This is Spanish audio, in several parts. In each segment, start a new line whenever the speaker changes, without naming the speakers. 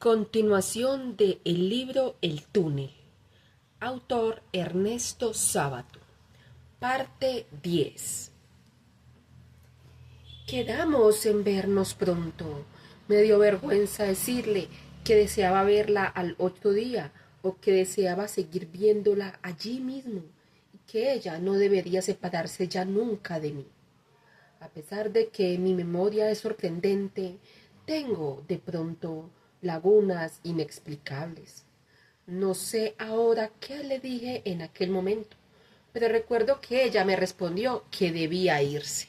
Continuación de el libro El túnel. Autor Ernesto Sábato. Parte 10. Quedamos en vernos pronto. Me dio vergüenza decirle que deseaba verla al otro día o que deseaba seguir viéndola allí mismo y que ella no debería separarse ya nunca de mí. A pesar de que mi memoria es sorprendente, tengo de pronto lagunas inexplicables. No sé ahora qué le dije en aquel momento, pero recuerdo que ella me respondió que debía irse.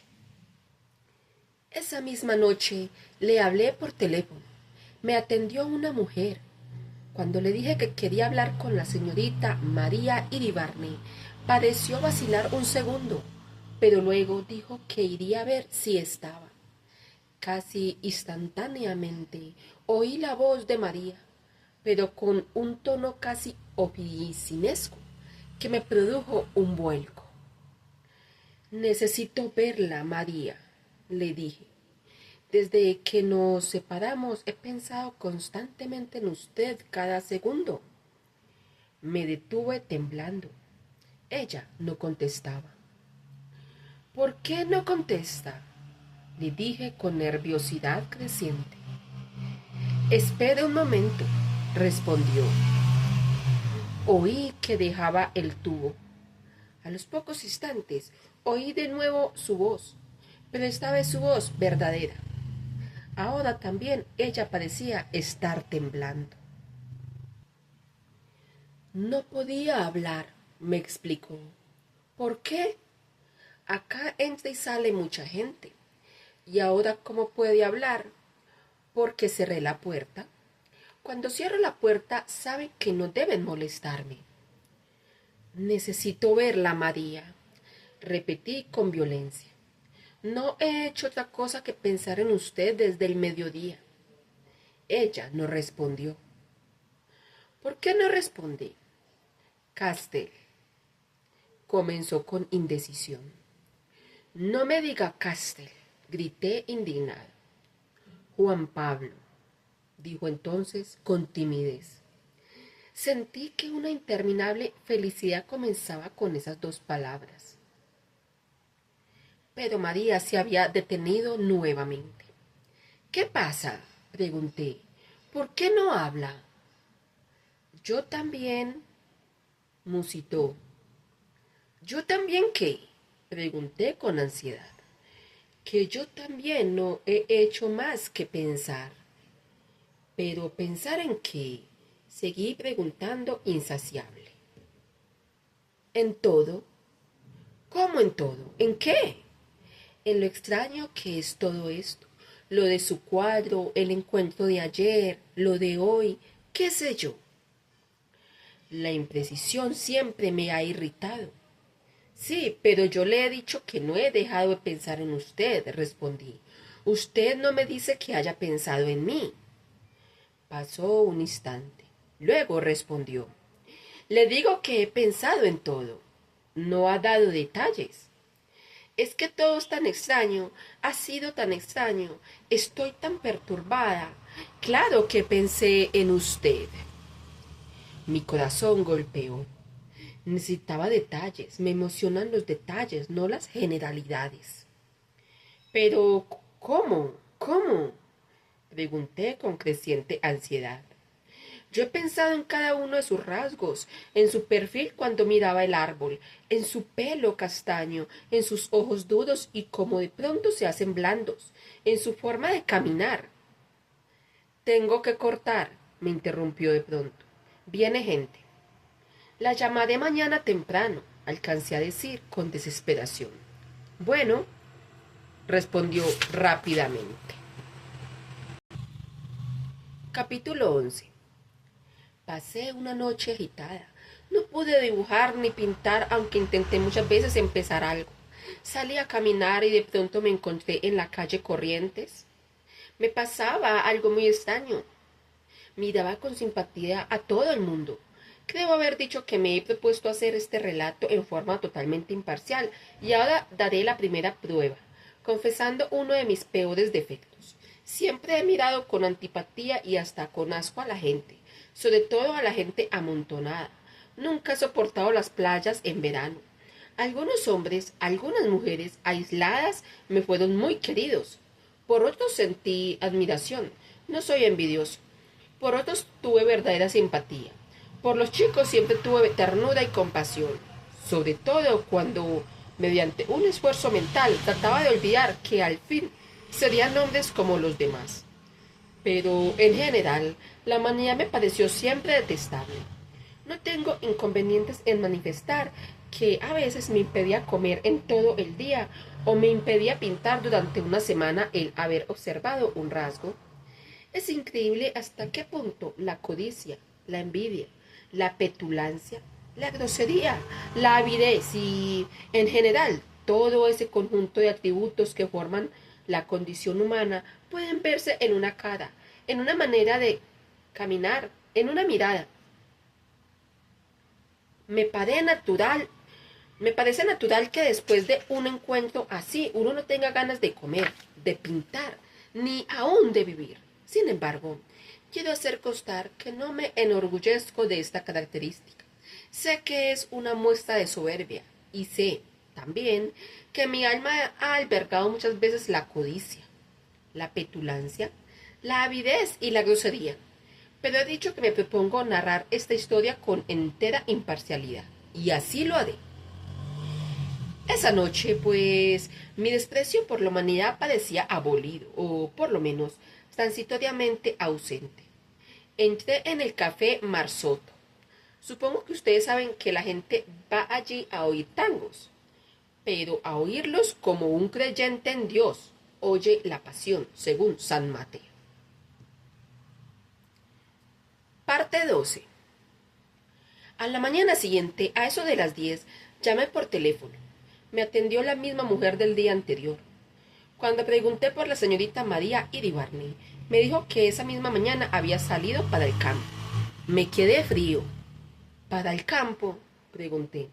Esa misma noche le hablé por teléfono. Me atendió una mujer. Cuando le dije que quería hablar con la señorita María Iribarne, pareció vacilar un segundo, pero luego dijo que iría a ver si estaba. Casi instantáneamente oí la voz de María, pero con un tono casi oficinesco que me produjo un vuelco. Necesito verla, María, le dije. Desde que nos separamos he pensado constantemente en usted cada segundo. Me detuve temblando. Ella no contestaba. ¿Por qué no contesta?, le dije con nerviosidad creciente. Espere un momento, respondió. Oí que dejaba el tubo. A los pocos instantes oí de nuevo su voz, pero esta vez su voz verdadera. Ahora también ella parecía estar temblando. No podía hablar, me explicó. ¿Por qué? Acá entra y sale mucha gente. ¿Y ahora cómo puede hablar? Porque cerré la puerta. Cuando cierro la puerta saben que no deben molestarme. Necesito verla, María, repetí con violencia. No he hecho otra cosa que pensar en usted desde el mediodía. Ella no respondió. ¿Por qué no respondí? Castel, comenzó con indecisión. No me diga Castel, grité indignado. Juan Pablo, dijo entonces con timidez. Sentí que una interminable felicidad comenzaba con esas dos palabras. Pero María se había detenido nuevamente. ¿Qué pasa?, pregunté. ¿Por qué no habla? Yo también, musitó. ¿Yo también qué?, pregunté con ansiedad. Que yo también no he hecho más que pensar. ¿Pero pensar en qué?, seguí preguntando insaciable. ¿En todo? ¿Cómo en todo? ¿En qué? En lo extraño que es todo esto. Lo de su cuadro, el encuentro de ayer, lo de hoy, qué sé yo. La imprecisión siempre me ha irritado. Sí, pero yo le he dicho que no he dejado de pensar en usted, respondí. Usted no me dice que haya pensado en mí. Pasó un instante. Luego respondió. Le digo que he pensado en todo. No ha dado detalles. Es que todo es tan extraño, ha sido tan extraño, estoy tan perturbada. Claro que pensé en usted. Mi corazón golpeó. Necesitaba detalles, me emocionan los detalles, no las generalidades. Pero, ¿cómo? ¿Cómo?, pregunté con creciente ansiedad. Yo he pensado en cada uno de sus rasgos, en su perfil cuando miraba el árbol, en su pelo castaño, en sus ojos duros y cómo de pronto se hacen blandos, en su forma de caminar. Tengo que cortar, me interrumpió de pronto. Viene gente. La llamaré mañana temprano, alcancé a decir con desesperación. Bueno, respondió rápidamente. Capítulo 11. Pasé una noche agitada. No pude dibujar ni pintar, aunque intenté muchas veces empezar algo. Salí a caminar y de pronto me encontré en la calle Corrientes. Me pasaba algo muy extraño. Miraba con simpatía a todo el mundo. Creo haber dicho que me he propuesto hacer este relato en forma totalmente imparcial, y ahora daré la primera prueba, confesando uno de mis peores defectos. Siempre he mirado con antipatía y hasta con asco a la gente, sobre todo a la gente amontonada. Nunca he soportado las playas en verano. Algunos hombres, algunas mujeres aisladas me fueron muy queridos. Por otros sentí admiración. No soy envidioso. Por otros tuve verdadera simpatía. Por los chicos siempre tuve ternura y compasión. Sobre todo cuando, mediante un esfuerzo mental, trataba de olvidar que al fin serían hombres como los demás. Pero, en general, la humanidad me pareció siempre detestable. No tengo inconvenientes en manifestar que a veces me impedía comer en todo el día o me impedía pintar durante una semana el haber observado un rasgo. Es increíble hasta qué punto la codicia, la envidia, la petulancia, la grosería, la avidez y, en general, todo ese conjunto de atributos que forman la condición humana pueden verse en una cara, en una manera de caminar, en una mirada. Me parece natural, me parece natural que después de un encuentro así uno no tenga ganas de comer, de pintar, ni aún de vivir. Sin embargo, quiero hacer constar que no me enorgullezco de esta característica. Sé que es una muestra de soberbia y sé también que mi alma ha albergado muchas veces la codicia, la petulancia, la avidez y la grosería. Pero he dicho que me propongo narrar esta historia con entera imparcialidad, y así lo haré. Esa noche, pues, mi desprecio por la humanidad parecía abolido, o por lo menos transitoriamente ausente. Entré en el café Marsotto. Supongo que ustedes saben que la gente va allí a oír tangos, pero a oírlos como un creyente en Dios oye la pasión, según San Mateo. Parte 12. A la mañana siguiente, a eso de las 10, llamé por teléfono. Me atendió la misma mujer del día anterior. Cuando pregunté por la señorita María Iribarne, me dijo que esa misma mañana había salido para el campo. Me quedé frío. ¿Para el campo?, pregunté.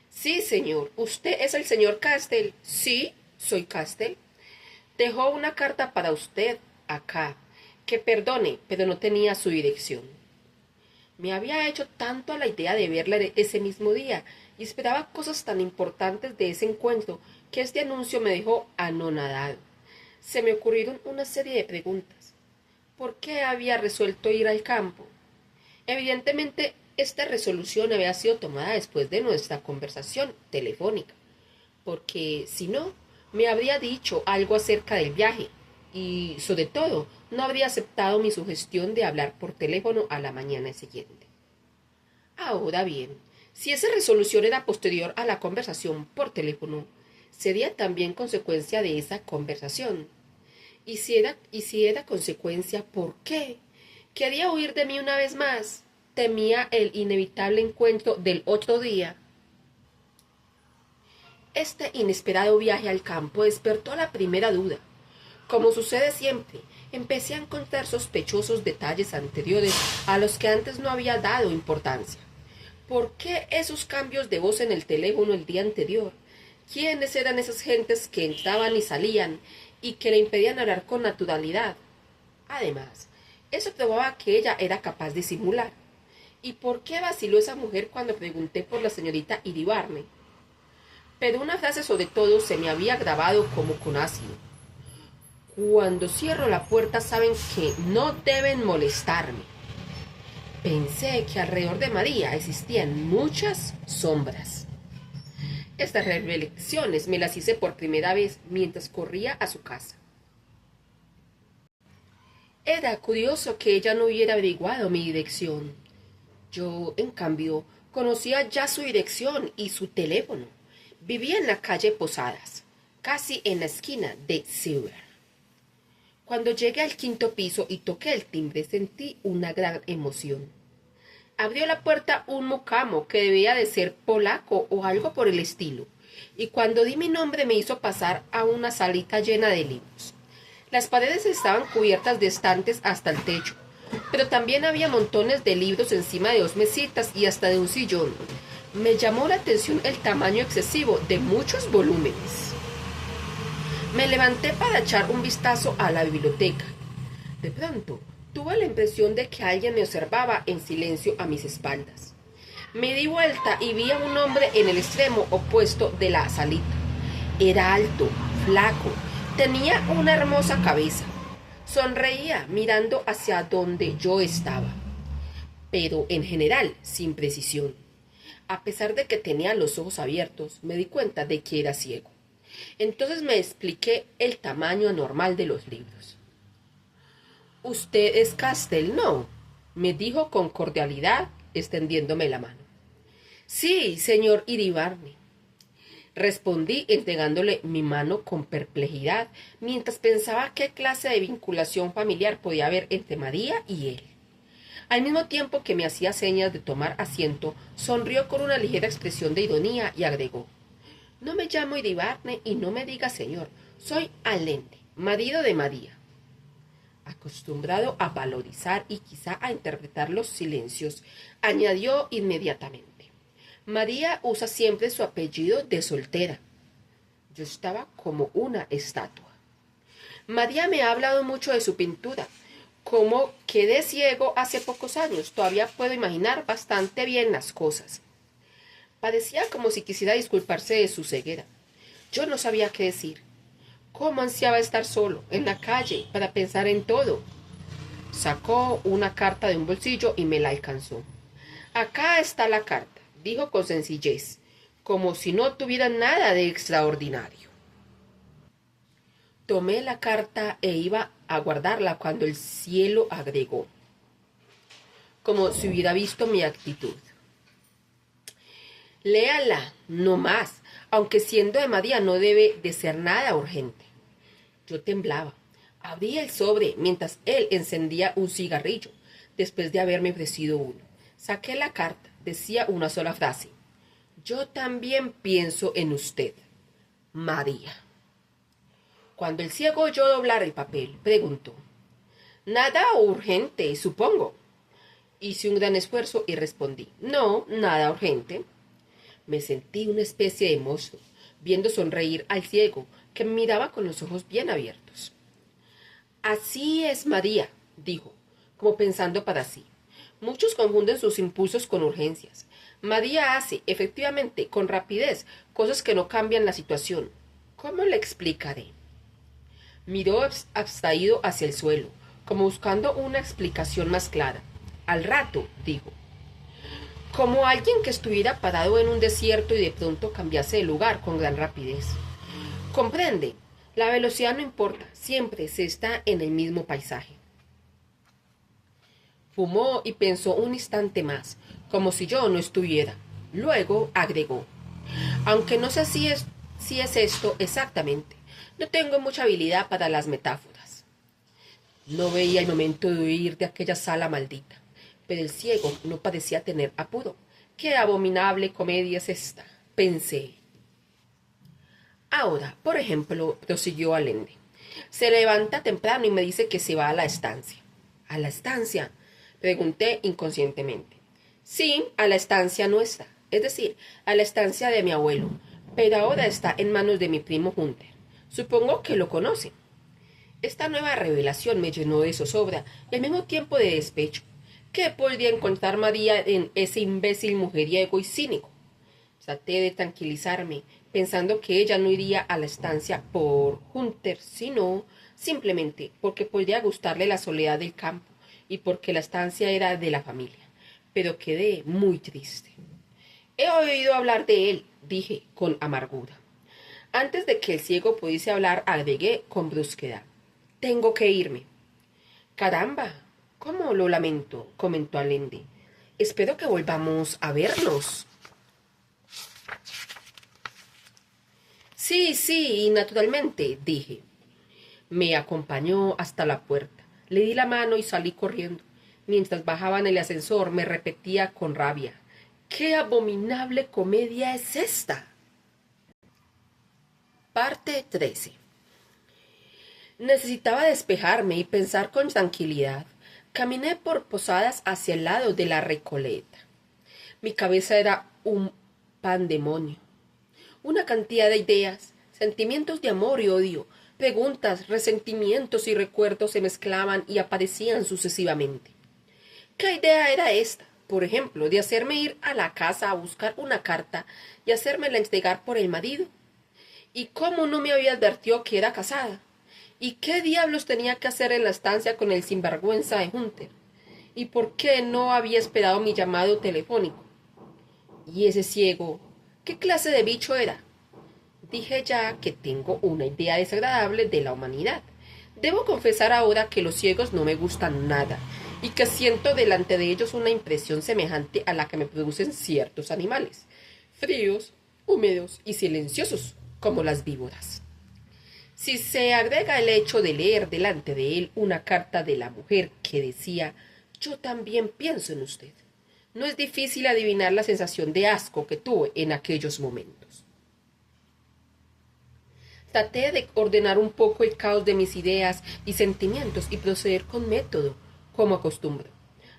Sí, señor. ¿Usted es el señor Castel? Sí, soy Castel. Dejó una carta para usted acá. Que perdone, pero no tenía su dirección. Me había hecho tanto a la idea de verla ese mismo día y esperaba cosas tan importantes de ese encuentro que este anuncio me dejó anonadado. Se me ocurrieron una serie de preguntas. ¿Por qué había resuelto ir al campo? Evidentemente, esta resolución había sido tomada después de nuestra conversación telefónica, porque si no, me habría dicho algo acerca del viaje y, sobre todo, no habría aceptado mi sugestión de hablar por teléfono a la mañana siguiente. Ahora bien, si esa resolución era posterior a la conversación por teléfono, sería también consecuencia de esa conversación. Y si era consecuencia, ¿por qué? ¿Quería huir de mí una vez más? ¿Temía el inevitable encuentro del otro día? Este inesperado viaje al campo despertó la primera duda. Como sucede siempre, empecé a encontrar sospechosos detalles anteriores a los que antes no había dado importancia. ¿Por qué esos cambios de voz en el teléfono el día anterior? ¿Quiénes eran esas gentes que entraban y salían y que le impedían hablar con naturalidad? Además, eso probaba que ella era capaz de simular. ¿Y por qué vaciló esa mujer cuando pregunté por la señorita Iribarne? Pero una frase sobre todo se me había grabado como con ácido. Cuando cierro la puerta saben que no deben molestarme. Pensé que alrededor de María existían muchas sombras. Estas reflexiones me las hice por primera vez mientras corría a su casa. Era curioso que ella no hubiera averiguado mi dirección. Yo, en cambio, conocía ya su dirección y su teléfono. Vivía en la calle Posadas, casi en la esquina de Sewer. Cuando llegué al 5.º piso y toqué el timbre, sentí una gran emoción. Abrió la puerta un mucamo que debía de ser polaco o algo por el estilo, y cuando di mi nombre me hizo pasar a una salita llena de libros. Las paredes estaban cubiertas de estantes hasta el techo, pero también había montones de libros encima de 2 mesitas y hasta de un sillón. Me llamó la atención el tamaño excesivo de muchos volúmenes. Me levanté para echar un vistazo a la biblioteca De pronto, tuve la impresión de que alguien me observaba en silencio a mis espaldas. Me di vuelta y vi a un hombre en el extremo opuesto de la salita. Era alto, flaco, tenía una hermosa cabeza. Sonreía mirando hacia donde yo estaba, pero en general sin precisión. A pesar de que tenía los ojos abiertos, me di cuenta de que era ciego. Entonces me expliqué el tamaño anormal de los libros. «Usted es Castell, ¿no?», me dijo con cordialidad, extendiéndome la mano. «Sí, señor Iribarne», respondí entregándole mi mano con perplejidad, mientras pensaba qué clase de vinculación familiar podía haber entre María y él. Al mismo tiempo que me hacía señas de tomar asiento, sonrió con una ligera expresión de ironía y agregó: «No me llamo Iribarne y no me diga señor, soy Allende, marido de María». Acostumbrado a valorizar y quizá a interpretar los silencios, añadió inmediatamente: «María usa siempre su apellido de soltera». Yo estaba como una estatua. «María me ha hablado mucho de su pintura. Como quedé ciego hace pocos años, todavía puedo imaginar bastante bien las cosas». Parecía como si quisiera disculparse de su ceguera. Yo no sabía qué decir. Cómo ansiaba estar solo, en la calle, para pensar en todo. Sacó una carta de un bolsillo y me la alcanzó. «Acá está la carta», dijo con sencillez, como si no tuviera nada de extraordinario. Tomé la carta e iba a guardarla cuando el cielo agregó, como si hubiera visto mi actitud: «Léala, no más, aunque siendo de María no debe de ser nada urgente». Yo temblaba. Abrí el sobre mientras él encendía un cigarrillo, después de haberme ofrecido uno. Saqué la carta. Decía una sola frase: «Yo también pienso en usted, María». Cuando el ciego oyó doblar el papel, preguntó: «Nada urgente, supongo». Hice un gran esfuerzo y respondí: «No, nada urgente». Me sentí una especie de monstruo, viendo sonreír al ciego, que me miraba con los ojos bien abiertos. «Así es María», dijo, como pensando para sí. «Muchos confunden sus impulsos con urgencias. María hace, efectivamente, con rapidez, cosas que no cambian la situación. ¿Cómo le explicaré?». Miró abstraído hacia el suelo, como buscando una explicación más clara. Al rato, dijo: «Como alguien que estuviera parado en un desierto y de pronto cambiase de lugar con gran rapidez. Comprende, la velocidad no importa, siempre se está en el mismo paisaje». Fumó y pensó un instante más, como si yo no estuviera. Luego agregó: «Aunque no sé si es esto exactamente. No tengo mucha habilidad para las metáforas». No veía el momento de huir de aquella sala maldita, pero el ciego no parecía tener apuro. «Qué abominable comedia es esta», pensé. «Ahora, por ejemplo», prosiguió Allende, «se levanta temprano y me dice que se va a la estancia». «¿A la estancia?», pregunté inconscientemente. «Sí, a la estancia nuestra, es decir, a la estancia de mi abuelo, pero ahora está en manos de mi primo Hunter. Supongo que lo conoce». Esta nueva revelación me llenó de zozobra y al mismo tiempo de despecho. ¿Qué podría encontrar María en ese imbécil mujeriego y cínico? Traté de tranquilizarme, pensando que ella no iría a la estancia por Hunter, sino simplemente porque podría gustarle la soledad del campo y porque la estancia era de la familia. Pero quedé muy triste. «He oído hablar de él», dije con amargura. Antes de que el ciego pudiese hablar, agregué con brusquedad: «Tengo que irme». «Caramba, cómo lo lamento», comentó Allende. «Espero que volvamos a vernos». «Sí, sí, naturalmente», dije. Me acompañó hasta la puerta. Le di la mano y salí corriendo. Mientras bajaba en el ascensor me repetía con rabia: «¿Qué abominable comedia es esta?». Parte 13. Necesitaba despejarme y pensar con tranquilidad. Caminé por Posadas hacia el lado de la Recoleta. Mi cabeza era un pandemonio. Una cantidad de ideas, sentimientos de amor y odio, Preguntas, resentimientos y recuerdos se mezclaban y aparecían sucesivamente. ¿Qué idea era esta? Por ejemplo, de hacerme ir a la casa a buscar una carta y hacérmela entregar por el marido. ¿Y cómo no me había advertido que era casada? ¿Y qué diablos tenía que hacer en la estancia con el sinvergüenza de Hunter? ¿Y por qué no había esperado mi llamado telefónico? ¿Y ese ciego? ¿Qué clase de bicho era? Dije ya que tengo una idea desagradable de la humanidad. Debo confesar ahora que los ciegos no me gustan nada y que siento delante de ellos una impresión semejante a la que me producen ciertos animales, fríos, húmedos y silenciosos, como las víboras. Si se agrega el hecho de leer delante de él una carta de la mujer que decía «Yo también pienso en usted», no es difícil adivinar la sensación de asco que tuve en aquellos momentos. Traté de ordenar un poco el caos de mis ideas y sentimientos y proceder con método, como acostumbro.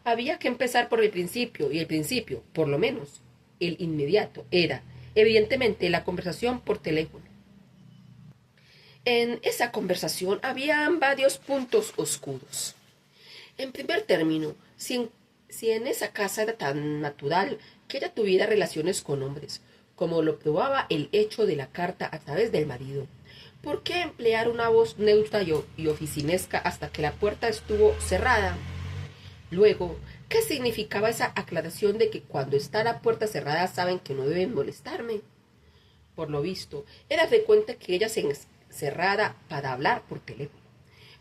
Había que empezar por el principio, y el principio, por lo menos, el inmediato, era, evidentemente, la conversación por teléfono. En esa conversación habían varios puntos oscuros. En primer término, si en esa casa era tan natural que ella tuviera relaciones con hombres, como lo probaba el hecho de la carta a través del marido, ¿por qué emplear una voz neutra y oficinesca hasta que la puerta estuvo cerrada? Luego, ¿qué significaba esa aclaración de que cuando está la puerta cerrada saben que no deben molestarme? Por lo visto, era frecuente que ella se encerrara para hablar por teléfono.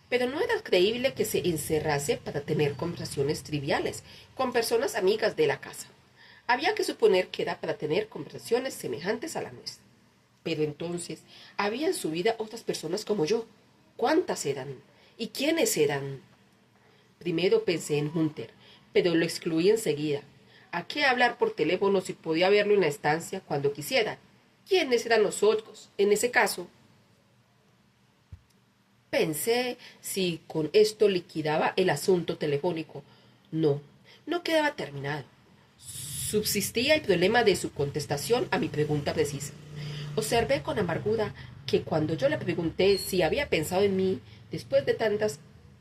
Pero no era creíble que se encerrase para tener conversaciones triviales con personas amigas de la casa. Había que suponer que era para tener conversaciones semejantes a la nuestra. Pero entonces, había en su vida otras personas como yo. ¿Cuántas eran? ¿Y quiénes eran? Primero pensé en Hunter, pero lo excluí enseguida. ¿A qué hablar por teléfono si podía verlo en la estancia cuando quisiera? ¿Quiénes eran los otros, en ese caso? Pensé si con esto liquidaba el asunto telefónico. No, no quedaba terminado. Subsistía el problema de su contestación a mi pregunta precisa. Observé con amargura que cuando yo le pregunté si había pensado en mí, después de tantas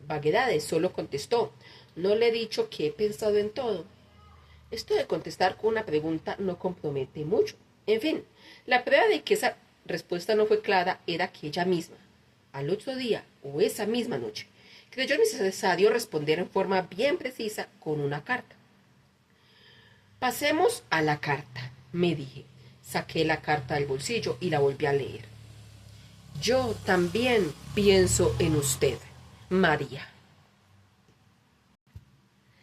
vaguedades, solo contestó: «No le he dicho que he pensado en todo». Esto de contestar con una pregunta no compromete mucho. En fin, la prueba de que esa respuesta no fue clara era que ella misma, al otro día o esa misma noche, creyó necesario responder en forma bien precisa con una carta. «Pasemos a la carta», me dije. Saqué la carta del bolsillo y la volví a leer. «Yo también pienso en usted, María».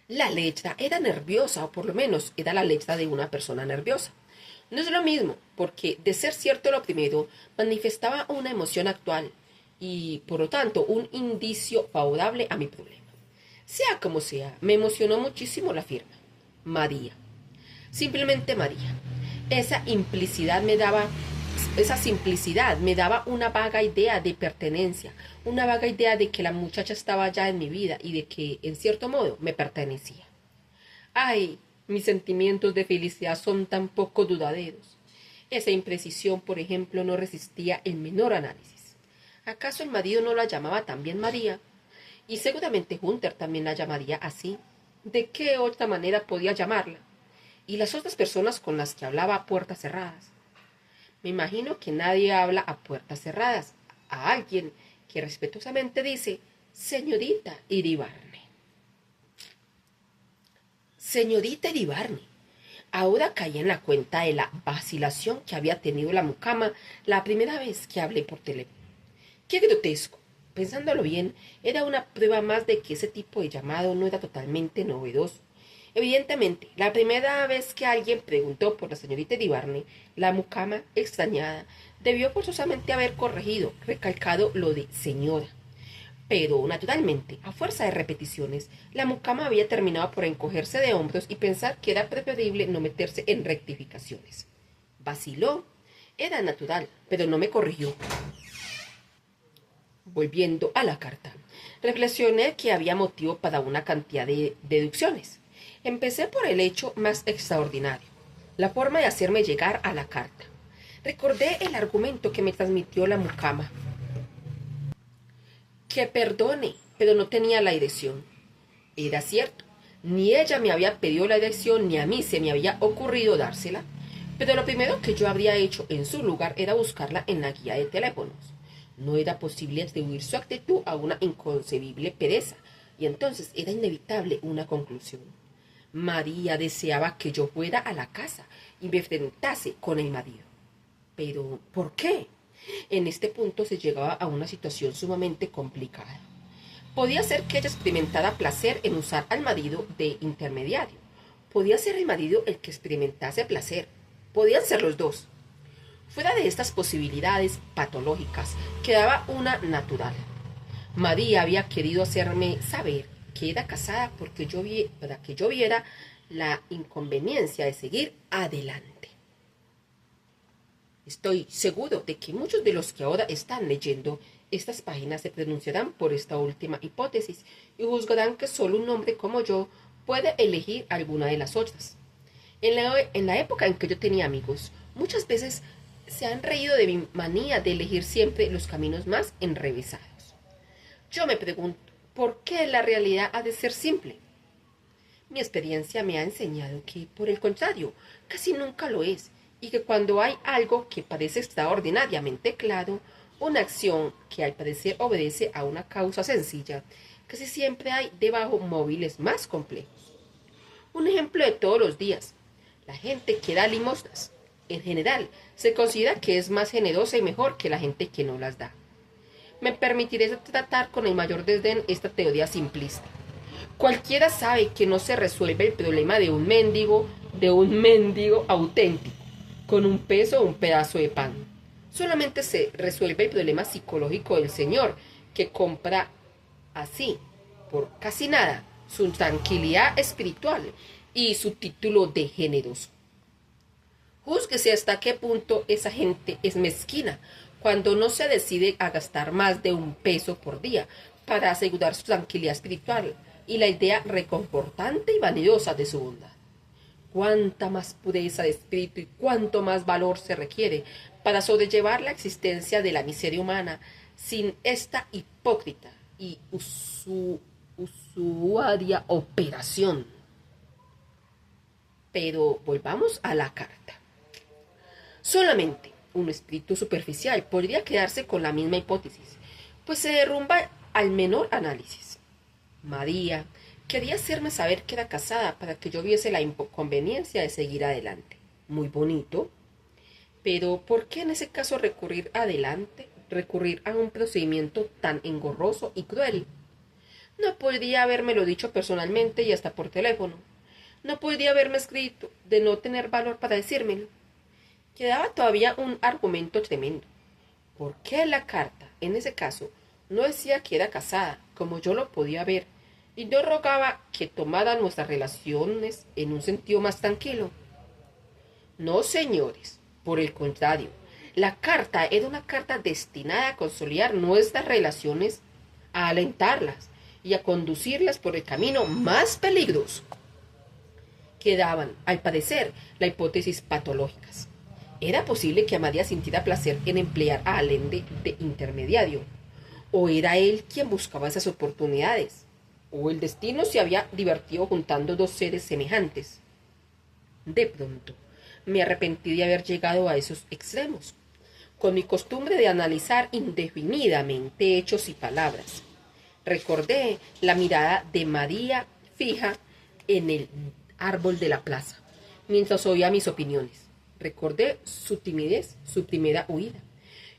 La letra era nerviosa, o por lo menos era la letra de una persona nerviosa. No es lo mismo, porque, de ser cierto lo primero, manifestaba una emoción actual y, por lo tanto, un indicio favorable a mi problema. Sea como sea, me emocionó muchísimo la firma. María. Simplemente María. Esa simplicidad me daba una vaga idea de pertenencia, una vaga idea de que la muchacha estaba ya en mi vida y de que, en cierto modo, me pertenecía. ¡Ay! Mis sentimientos de felicidad son tan poco duraderos. Esa imprecisión, por ejemplo, no resistía el menor análisis. ¿Acaso el marido no la llamaba también María? Y seguramente Hunter también la llamaría así. ¿De qué otra manera podía llamarla? Y las otras personas con las que hablaba a puertas cerradas. Me imagino que nadie habla a puertas cerradas a alguien que respetuosamente dice «Señorita Iribarne». Señorita Iribarne. Ahora caí en la cuenta de la vacilación que había tenido la mucama la primera vez que hablé por teléfono. Qué grotesco. Pensándolo bien, era una prueba más de que ese tipo de llamado no era totalmente novedoso. Evidentemente, la primera vez que alguien preguntó por la señorita Iribarne, la mucama, extrañada, debió forzosamente haber corregido, recalcado lo de señora. Pero, naturalmente, a fuerza de repeticiones, la mucama había terminado por encogerse de hombros y pensar que era preferible no meterse en rectificaciones. Vaciló. Era natural, pero no me corrigió. Volviendo a la carta, reflexioné que había motivo para una cantidad de deducciones. Empecé por el hecho más extraordinario, la forma de hacerme llegar a la carta. Recordé el argumento que me transmitió la mucama. que perdone, pero no tenía la dirección. Era cierto, ni ella me había pedido la dirección, ni a mí se me había ocurrido dársela, pero lo primero que yo habría hecho en su lugar era buscarla en la guía de teléfonos. No era posible atribuir su actitud a una inconcebible pereza, y entonces era inevitable una conclusión. María deseaba que yo fuera a la casa y me enfrentase con el marido. Pero, ¿por qué? En este punto se llegaba a una situación sumamente complicada. Podía ser que ella experimentara placer en usar al marido de intermediario. Podía ser el marido el que experimentase placer. Podían ser los dos. Fuera de estas posibilidades patológicas, quedaba una natural. María había querido hacerme saber que era casada para que yo viera la inconveniencia de seguir adelante. Estoy seguro de que muchos de los que ahora están leyendo estas páginas se pronunciarán por esta última hipótesis y juzgarán que solo un hombre como yo puede elegir alguna de las otras. En la época en que yo tenía amigos, muchas veces se han reído de mi manía de elegir siempre los caminos más enrevesados. Yo me pregunto, ¿por qué la realidad ha de ser simple? Mi experiencia me ha enseñado que, por el contrario, casi nunca lo es, y que cuando hay algo que parece extraordinariamente claro, una acción que al parecer obedece a una causa sencilla, casi siempre hay debajo móviles más complejos. Un ejemplo de todos los días, la gente que da limosnas, en general, se considera que es más generosa y mejor que la gente que no las da. Me permitiré tratar con el mayor desdén esta teoría simplista. Cualquiera sabe que no se resuelve el problema de un mendigo auténtico, con un peso o un pedazo de pan. Solamente se resuelve el problema psicológico del señor, que compra así, por casi nada, su tranquilidad espiritual y su título de generoso. Júzguese hasta qué punto esa gente es mezquina cuando no se decide a gastar más de $1 por día para asegurar su tranquilidad espiritual y la idea reconfortante y vanidosa de su bondad. Cuánta más pureza de espíritu y cuánto más valor se requiere para sobrellevar la existencia de la miseria humana sin esta hipócrita y usuaria operación. Pero volvamos a la carta. Solamente un espíritu superficial podría quedarse con la misma hipótesis, pues se derrumba al menor análisis. María quería hacerme saber que era casada para que yo viese la inconveniencia de seguir adelante. Muy bonito. Pero ¿por qué en ese caso recurrir a un procedimiento tan engorroso y cruel? No podría habérmelo dicho personalmente y hasta por teléfono. No podría haberme escrito de no tener valor para decírmelo. Quedaba todavía un argumento tremendo. ¿Por qué la carta, en ese caso, no decía que era casada, como yo lo podía ver, y no rogaba que tomara nuestras relaciones en un sentido más tranquilo? No, señores, por el contrario, la carta era una carta destinada a consolidar nuestras relaciones, a alentarlas y a conducirlas por el camino más peligroso. Quedaban, al parecer, las hipótesis patológicas. ¿Era posible que María sintiera placer en emplear a Allende de intermediario? ¿O era él quien buscaba esas oportunidades? ¿O el destino se había divertido juntando dos seres semejantes? De pronto, me arrepentí de haber llegado a esos extremos, con mi costumbre de analizar indefinidamente hechos y palabras. Recordé la mirada de María fija en el árbol de la plaza, mientras oía mis opiniones. Recordé su timidez, su primera huida,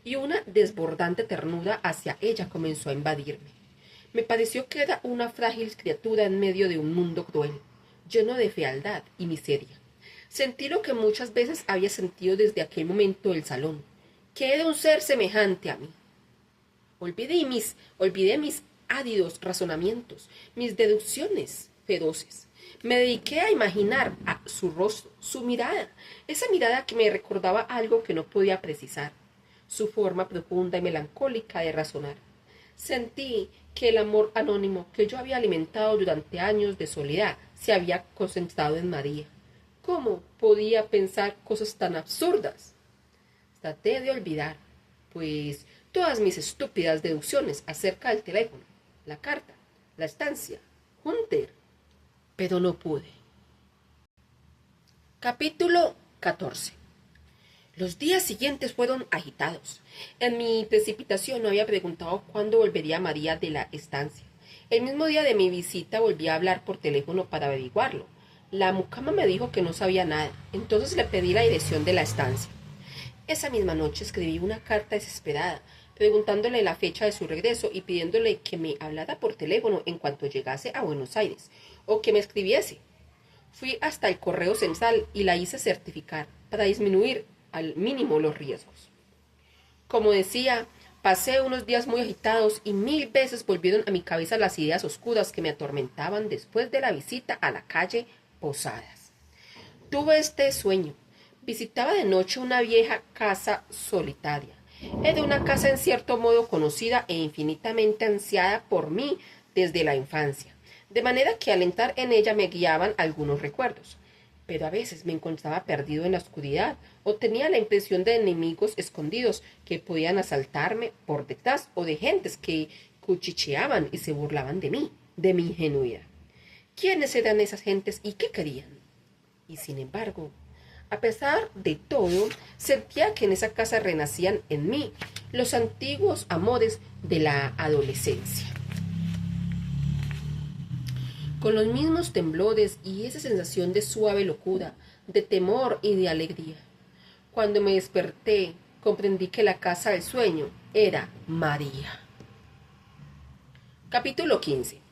y una desbordante ternura hacia ella comenzó a invadirme. Me pareció que era una frágil criatura en medio de un mundo cruel, lleno de fealdad y miseria. Sentí lo que muchas veces había sentido desde aquel momento del salón, que era un ser semejante a mí. Olvidé mis áridos razonamientos, mis deducciones feroces. Me dediqué a imaginar su rostro, su mirada, esa mirada que me recordaba algo que no podía precisar, su forma profunda y melancólica de razonar. Sentí que el amor anónimo que yo había alimentado durante años de soledad se había concentrado en María. ¿Cómo podía pensar cosas tan absurdas? Traté de olvidar, pues todas mis estúpidas deducciones acerca del teléfono, la carta, la estancia, Hunter, pero no pude. Capítulo 14. Los días siguientes fueron agitados. En mi precipitación no había preguntado cuándo volvería María de la estancia. El mismo día de mi visita volví a hablar por teléfono para averiguarlo. La mucama me dijo que no sabía nada, entonces le pedí la dirección de la estancia. Esa misma noche escribí una carta desesperada, preguntándole la fecha de su regreso y pidiéndole que me hablara por teléfono en cuanto llegase a Buenos Aires, o que me escribiese. Fui hasta el correo central y la hice certificar para disminuir al mínimo los riesgos. Como decía, pasé unos días muy agitados y 1000 veces volvieron a mi cabeza las ideas oscuras que me atormentaban después de la visita a la calle Posadas. Tuve este sueño. Visitaba de noche una vieja casa solitaria. Era una casa en cierto modo conocida e infinitamente ansiada por mí desde la infancia, de manera que al entrar en ella me guiaban algunos recuerdos. Pero a veces me encontraba perdido en la oscuridad o tenía la impresión de enemigos escondidos que podían asaltarme por detrás o de gentes que cuchicheaban y se burlaban de mí, de mi ingenuidad. ¿Quiénes eran esas gentes y qué querían? Y sin embargo, a pesar de todo, sentía que en esa casa renacían en mí los antiguos amores de la adolescencia. Con los mismos temblores y esa sensación de suave locura, de temor y de alegría. Cuando me desperté, comprendí que la casa del sueño era María. Capítulo 15.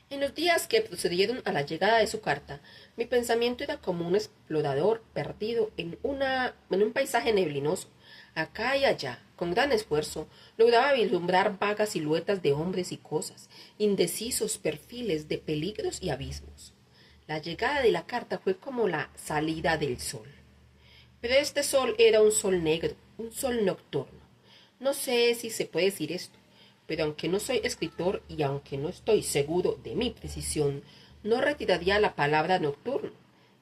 En los días que procedieron a la llegada de su carta, mi pensamiento era como un explorador perdido en un paisaje neblinoso. Acá y allá, con gran esfuerzo, lograba vislumbrar vagas siluetas de hombres y cosas, indecisos perfiles de peligros y abismos. La llegada de la carta fue como la salida del sol. Pero este sol era un sol negro, un sol nocturno. No sé si se puede decir esto, pero aunque no soy escritor y aunque no estoy seguro de mi precisión, no retiraría la palabra nocturno.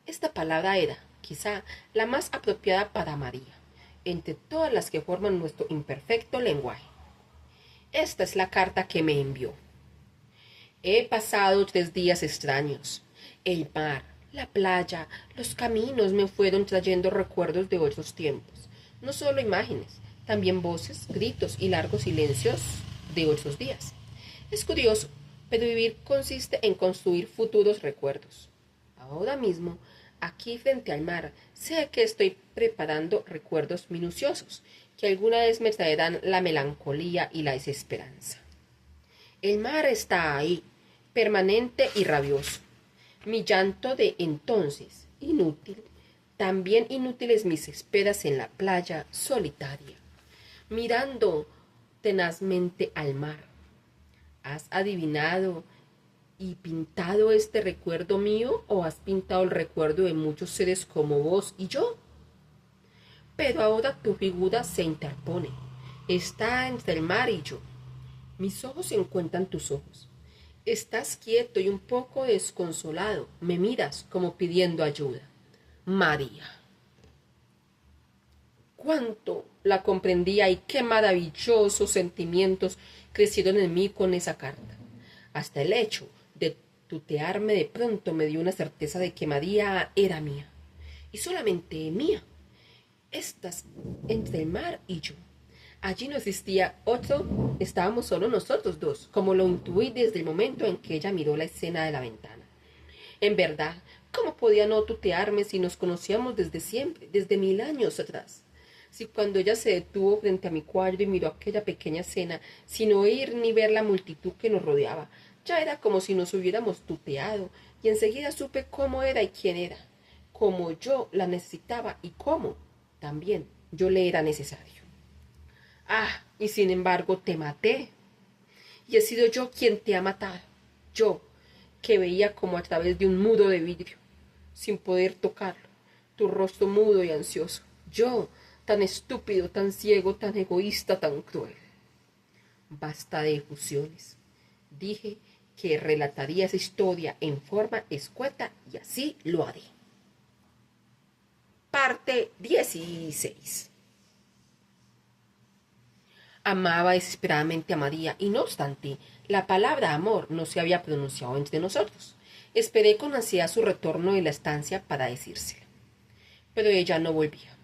Esta palabra era, quizá, la más apropiada para María, entre todas las que forman nuestro imperfecto lenguaje. Esta es la carta que me envió. He pasado 3 días extraños. El mar, la playa, los caminos me fueron trayendo recuerdos de otros tiempos. No solo imágenes, también voces, gritos y largos silencios de otros días. Es curioso, pero vivir consiste en construir futuros recuerdos. Ahora mismo, aquí frente al mar, sé que estoy preparando recuerdos minuciosos, que alguna vez me traerán la melancolía y la desesperanza. El mar está ahí, permanente y rabioso. Mi llanto de entonces, inútil, también inútiles mis esperas en la playa solitaria, mirando tenazmente al mar. ¿Has adivinado y pintado este recuerdo mío o has pintado el recuerdo de muchos seres como vos y yo? Pero ahora tu figura se interpone, está entre el mar y yo. Mis ojos se encuentran tus ojos. Estás quieto y un poco desconsolado, me miras como pidiendo ayuda. María. Cuánto la comprendía y qué maravillosos sentimientos crecieron en mí con esa carta. Hasta el hecho de tutearme de pronto me dio una certeza de que María era mía, y solamente mía. Estás entre el mar y yo. Allí no existía otro, estábamos solo nosotros dos, como lo intuí desde el momento en que ella miró la escena de la ventana. En verdad, ¿cómo podía no tutearme si nos conocíamos desde siempre, desde 1000 años atrás? Si cuando ella se detuvo frente a mi cuadro y miró aquella pequeña escena, sin oír ni ver la multitud que nos rodeaba, ya era como si nos hubiéramos tuteado, y enseguida supe cómo era y quién era, cómo yo la necesitaba y cómo, también, yo le era necesario. Ah, y sin embargo te maté, y he sido yo quien te ha matado, yo, que veía como a través de un muro de vidrio, sin poder tocarlo, tu rostro mudo y ansioso, yo, tan estúpido, tan ciego, tan egoísta, tan cruel. Basta de efusiones. Dije que relataría esa historia en forma escueta y así lo haré. Parte 16. Amaba desesperadamente a María y no obstante, la palabra amor no se había pronunciado entre nosotros. Esperé con ansiedad su retorno de la estancia para decírselo. Pero ella no volvía.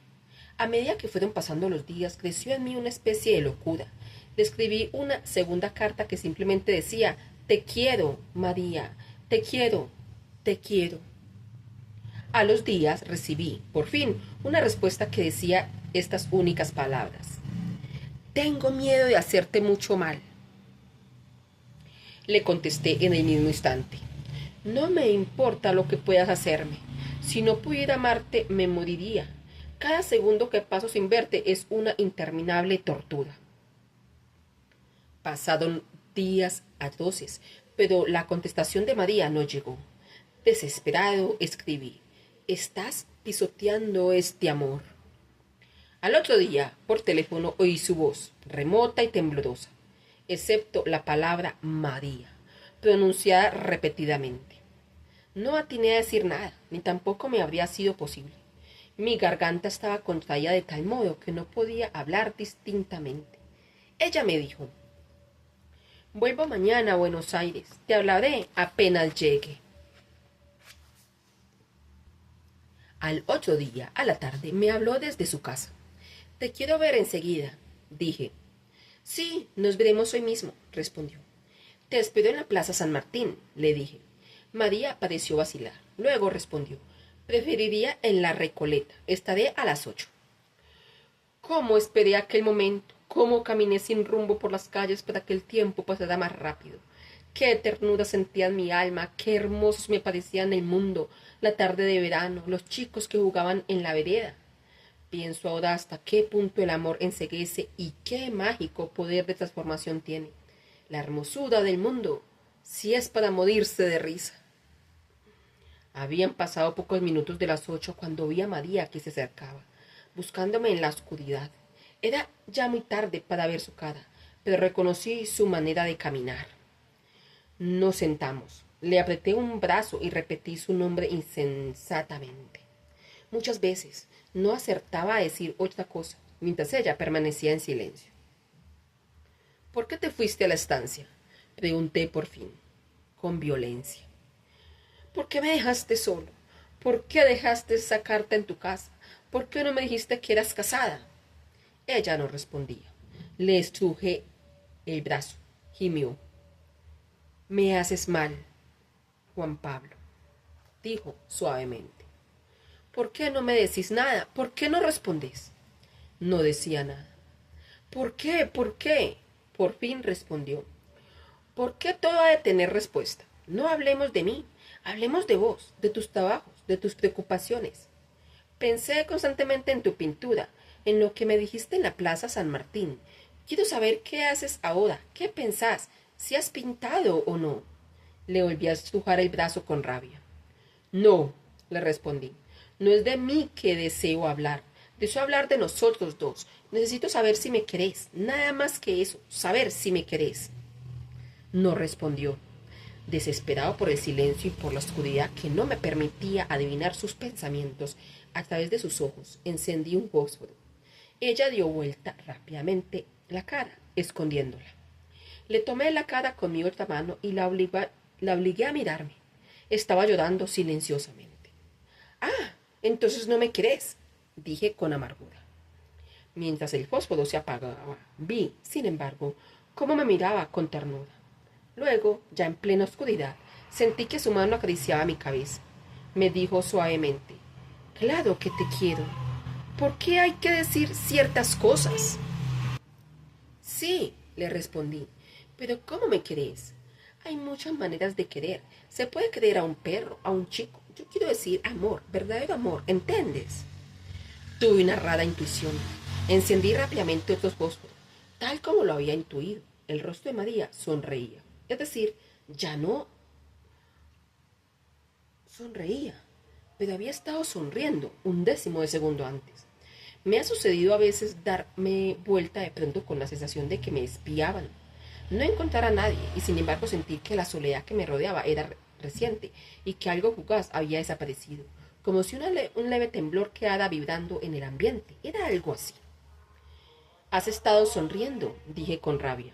A medida que fueron pasando los días, creció en mí una especie de locura. Le escribí una segunda carta que simplemente decía: te quiero, María, te quiero, te quiero. A los días recibí, por fin, una respuesta que decía estas únicas palabras: tengo miedo de hacerte mucho mal. Le contesté en el mismo instante: no me importa lo que puedas hacerme. Si no pudiera amarte, me moriría. Cada segundo que paso sin verte es una interminable tortura. Pasaron días atroces, pero la contestación de María no llegó. Desesperado, escribí: estás pisoteando este amor. Al otro día, por teléfono, oí su voz, remota y temblorosa, excepto la palabra María, pronunciada repetidamente. No atiné a decir nada, ni tampoco me habría sido posible. Mi garganta estaba contraída de tal modo que no podía hablar distintamente. Ella me dijo: vuelvo mañana a Buenos Aires, te hablaré apenas llegue. Al otro día, a la tarde, me habló desde su casa. Te quiero ver enseguida, dije. Sí, nos veremos hoy mismo, respondió. Te espero en la Plaza San Martín, le dije. María pareció vacilar. Luego respondió: preferiría en la Recoleta. Estaré a las 8. ¿Cómo esperé aquel momento? ¿Cómo caminé sin rumbo por las calles para que el tiempo pasara más rápido? Qué ternura sentía en mi alma, qué hermosos me parecían el mundo, la tarde de verano, los chicos que jugaban en la vereda. Pienso ahora hasta qué punto el amor enceguece y qué mágico poder de transformación tiene. La hermosura del mundo, si es para morirse de risa. Habían pasado pocos minutos de las 8 cuando vi a María que se acercaba, buscándome en la oscuridad. Era ya muy tarde para ver su cara, pero reconocí su manera de caminar. Nos sentamos. Le apreté un brazo y repetí su nombre insensatamente. Muchas veces no acertaba a decir otra cosa, mientras ella permanecía en silencio. ¿Por qué te fuiste a la estancia?, pregunté por fin, con violencia. ¿Por qué me dejaste solo? ¿Por qué dejaste esa carta en tu casa? ¿Por qué no me dijiste que eras casada? Ella no respondía. Le estrujé el brazo. Gimió. Me haces mal, Juan Pablo, dijo suavemente. ¿Por qué no me decís nada? ¿Por qué no respondés? No decía nada. ¿Por qué? ¿Por qué? Por fin respondió. ¿Por qué todo ha de tener respuesta? No hablemos de mí, hablemos de vos, de tus trabajos, de tus preocupaciones. Pensé constantemente en tu pintura, en lo que me dijiste en la Plaza San Martín. Quiero saber qué haces ahora, qué pensás, si has pintado o no. Le volví a estrujar el brazo con rabia. No, le respondí, no es de mí que deseo hablar. Deseo hablar de nosotros dos. Necesito saber si me querés, nada más que eso, saber si me querés. No respondió. Desesperado por el silencio y por la oscuridad que no me permitía adivinar sus pensamientos a través de sus ojos, encendí un fósforo. Ella dio vuelta rápidamente la cara, escondiéndola. Le tomé la cara con mi otra mano y la obligué a mirarme. Estaba llorando silenciosamente. Ah, entonces no me querés, dije con amargura. Mientras el fósforo se apagaba, vi, sin embargo, cómo me miraba con ternura. Luego, ya en plena oscuridad, sentí que su mano acariciaba mi cabeza. Me dijo suavemente: claro que te quiero. ¿Por qué hay que decir ciertas cosas? Sí, le respondí, pero ¿cómo me querés? Hay muchas maneras de querer. Se puede querer a un perro, a un chico. Yo quiero decir amor, verdadero amor, ¿entiendes? Tuve una rara intuición. Encendí rápidamente otros fósforos, tal como lo había intuido. El rostro de María sonreía. Es decir, ya no sonreía, pero había estado sonriendo un décimo de segundo antes. Me ha sucedido a veces darme vuelta de pronto con la sensación de que me espiaban. No encontrar a nadie y sin embargo sentir que la soledad que me rodeaba era reciente y que algo fugaz había desaparecido, como si un leve temblor quedara vibrando en el ambiente. Era algo así. Has estado sonriendo, dije con rabia.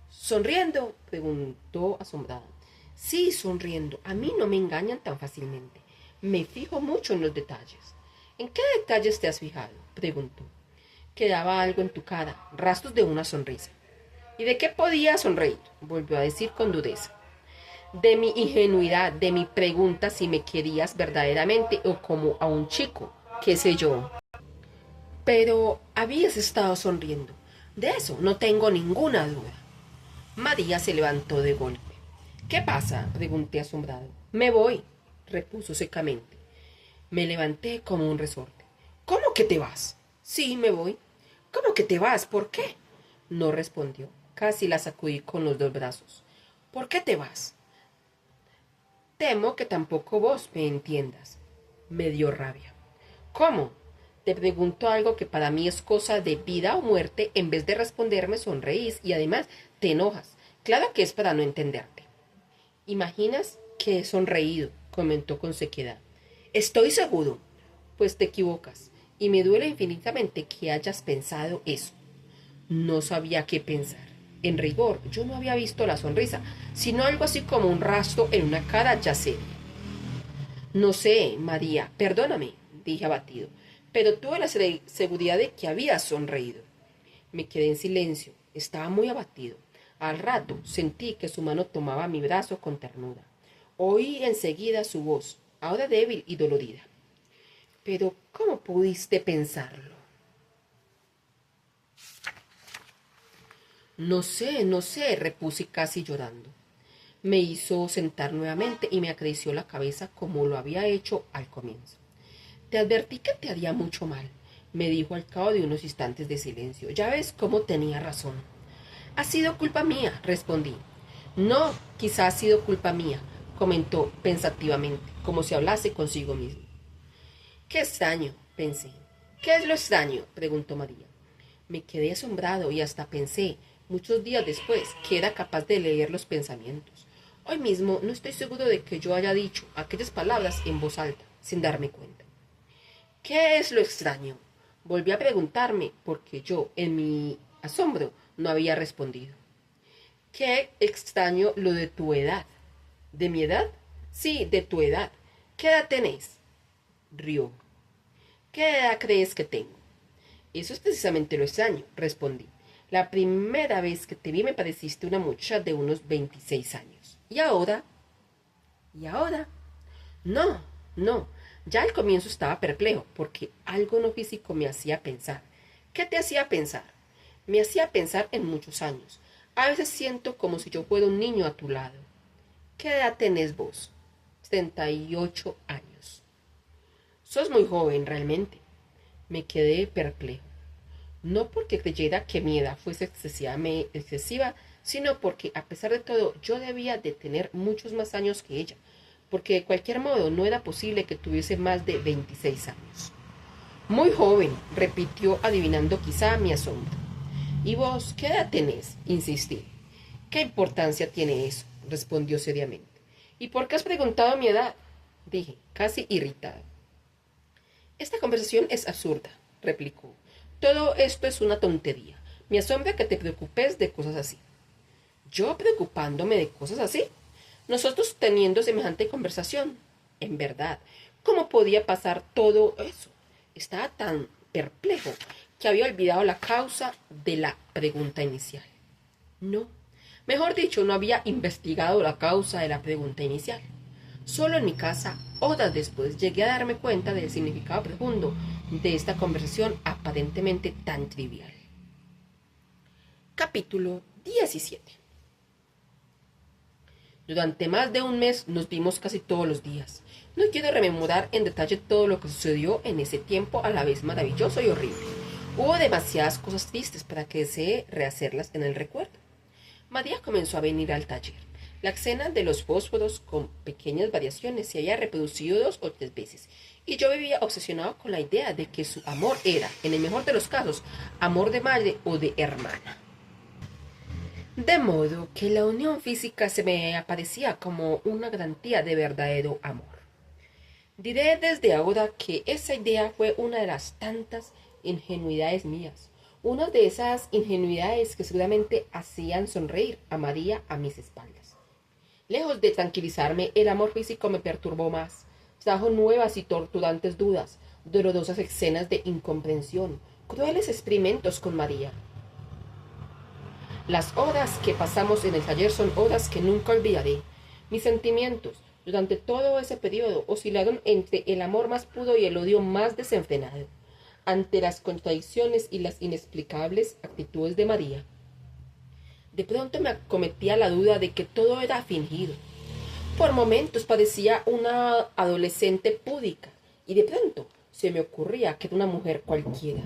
¿Sonriendo? Preguntó asombrada. Sí, sonriendo. A mí no me engañan tan fácilmente. Me fijo mucho en los detalles. ¿En qué detalles te has fijado? Preguntó. Quedaba algo en tu cara, rastros de una sonrisa. ¿Y de qué podía sonreír? Volvió a decir con dureza. De mi ingenuidad, de mi pregunta si me querías verdaderamente o como a un chico, qué sé yo. Pero habías estado sonriendo. De eso no tengo ninguna duda. María se levantó de golpe. ¿Qué pasa? Pregunté asombrado. Me voy, repuso secamente. Me levanté como un resorte. ¿Cómo que te vas? Sí, me voy. ¿Cómo que te vas? ¿Por qué? No respondió. Casi la sacudí con los dos brazos. ¿Por qué te vas? Temo que tampoco vos me entiendas. Me dio rabia. ¿Cómo? Te pregunto algo que para mí es cosa de vida o muerte. En vez de responderme, sonreís y además te enojas. Claro que es para no entenderte. ¿Imaginas que he sonreído? Comentó con sequedad. Estoy seguro. Pues te equivocas. Y me duele infinitamente que hayas pensado eso. No sabía qué pensar. En rigor, yo no había visto la sonrisa, sino algo así como un rastro en una cara ya seria. No sé, María, perdóname, dije abatido, pero tuve la seguridad de que había sonreído. Me quedé en silencio, estaba muy abatido. Al rato sentí que su mano tomaba mi brazo con ternura. Oí enseguida su voz, ahora débil y dolorida. Pero, ¿cómo pudiste pensarlo? No sé, repuse casi llorando. Me hizo sentar nuevamente y me acarició la cabeza como lo había hecho al comienzo. Te advertí que te haría mucho mal, me dijo al cabo de unos instantes de silencio. Ya ves cómo tenía razón. Ha sido culpa mía, respondí. No, quizá ha sido culpa mía, comentó pensativamente, como si hablase consigo mismo. Qué extraño, pensé. ¿Qué es lo extraño? Preguntó María. Me quedé asombrado y hasta pensé, muchos días después, que era capaz de leer los pensamientos. Hoy mismo no estoy seguro de que yo haya dicho aquellas palabras en voz alta, sin darme cuenta. ¿Qué es lo extraño? Volví a preguntarme, porque yo, en mi asombro, no había respondido. Qué extraño lo de tu edad. ¿De mi edad? Sí, de tu edad. ¿Qué edad tenés? Rió. ¿Qué edad crees que tengo? Eso es precisamente lo extraño, respondí. La primera vez que te vi me pareciste una muchacha de unos 26 años. ¿Y ahora? ¿Y ahora? No, no. Ya al comienzo estaba perplejo, porque algo no físico me hacía pensar. ¿Qué te hacía pensar? Me hacía pensar en muchos años. A veces siento como si yo fuera un niño a tu lado. ¿Qué edad tenés vos? 38 años. Sos muy joven, realmente. Me quedé perplejo. No porque creyera que mi edad fuese excesiva, sino porque, a pesar de todo, yo debía de tener muchos más años que ella, porque de cualquier modo no era posible que tuviese más de 26 años. Muy joven, repitió, adivinando quizá mi asombro. ¿Y vos qué edad tenés? Insistí. ¿Qué importancia tiene eso? Respondió seriamente. ¿Y por qué has preguntado mi edad? Dije, casi irritado. Esta conversación es absurda, replicó. Todo esto es una tontería. Me asombra que te preocupes de cosas así. ¿Yo preocupándome de cosas así? Nosotros teniendo semejante conversación. En verdad, ¿cómo podía pasar todo eso? Estaba tan perplejo que había olvidado la causa de la pregunta inicial. No, mejor dicho, no había investigado la causa de la pregunta inicial. Solo en mi casa, horas después, llegué a darme cuenta del significado profundo de esta conversación aparentemente tan trivial. Capítulo 17. Durante más de un mes nos vimos casi todos los días. No quiero rememorar en detalle todo lo que sucedió en ese tiempo a la vez maravilloso y horrible. Hubo demasiadas cosas tristes para que desee rehacerlas en el recuerdo. María comenzó a venir al taller. La escena de los fósforos, con pequeñas variaciones, se había reproducido 2 o 3 veces, y yo vivía obsesionado con la idea de que su amor era, en el mejor de los casos, amor de madre o de hermana. De modo que la unión física se me aparecía como una garantía de verdadero amor. Diré desde ahora que esa idea fue una de las tantas ingenuidades mías, Una de esas ingenuidades que seguramente hacían sonreír a María a mis espaldas. Lejos de tranquilizarme, el amor físico me perturbó más. Trajo nuevas y torturantes dudas, dolorosas escenas de incomprensión, crueles experimentos con María. Las horas que pasamos en el taller son horas que nunca olvidaré. Mis sentimientos, durante todo ese periodo, oscilaron entre el amor más puro y el odio más desenfrenado, ante las contradicciones y las inexplicables actitudes de María. De pronto me acometía la duda de que todo era fingido. Por momentos parecía una adolescente púdica, y de pronto se me ocurría que era una mujer cualquiera.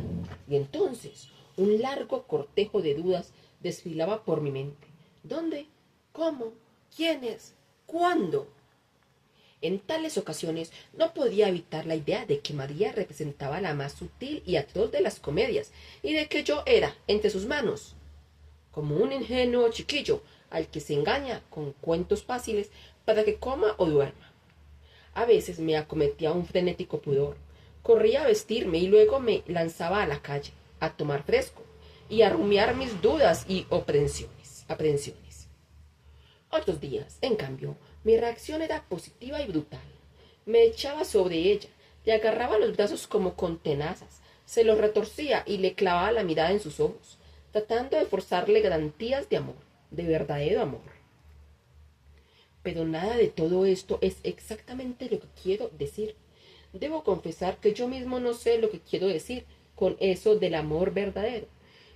Y entonces un largo cortejo de dudas desfilaba por mi mente. ¿Dónde? ¿Cómo? ¿Quiénes? ¿Cuándo? En tales ocasiones no podía evitar la idea de que María representaba la más sutil y atroz de las comedias, y de que yo era, entre sus manos, como un ingenuo chiquillo al que se engaña con cuentos fáciles para que coma o duerma. A veces me acometía un frenético pudor. Corría a vestirme y luego me lanzaba a la calle, a tomar fresco y a rumiar mis dudas y aprensiones. Otros días, en cambio, mi reacción era positiva y brutal. Me echaba sobre ella, le agarraba los brazos como con tenazas, se los retorcía y le clavaba la mirada en sus ojos, tratando de forzarle garantías de amor, de verdadero amor. Pero nada de todo esto es exactamente lo que quiero decir. Debo confesar que yo mismo no sé lo que quiero decir con eso del amor verdadero.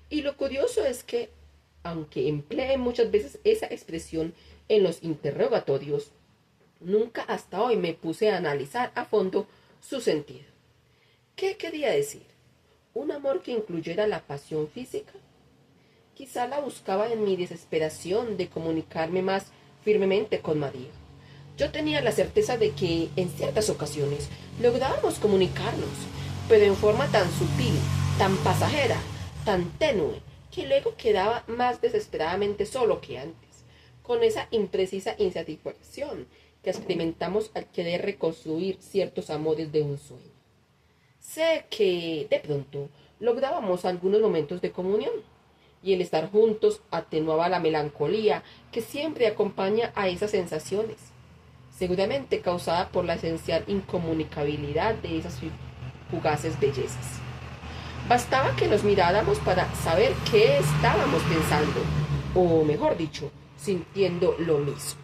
Y lo curioso es que, aunque emplee muchas veces esa expresión en los interrogatorios, nunca hasta hoy me puse a analizar a fondo su sentido. ¿Qué quería decir? ¿Un amor que incluyera la pasión física? Quizá la buscaba en mi desesperación de comunicarme más firmemente con María. Yo tenía la certeza de que en ciertas ocasiones lográbamos comunicarnos, pero en forma tan sutil, tan pasajera, tan tenue, que luego quedaba más desesperadamente solo que antes, con esa imprecisa insatisfacción que experimentamos al querer reconstruir ciertos amores de un sueño. Sé que, de pronto, lográbamos algunos momentos de comunión, y el estar juntos atenuaba la melancolía que siempre acompaña a esas sensaciones, seguramente causada por la esencial incomunicabilidad de esas fugaces bellezas. Bastaba que nos miráramos para saber qué estábamos pensando, o mejor dicho, sintiendo lo mismo.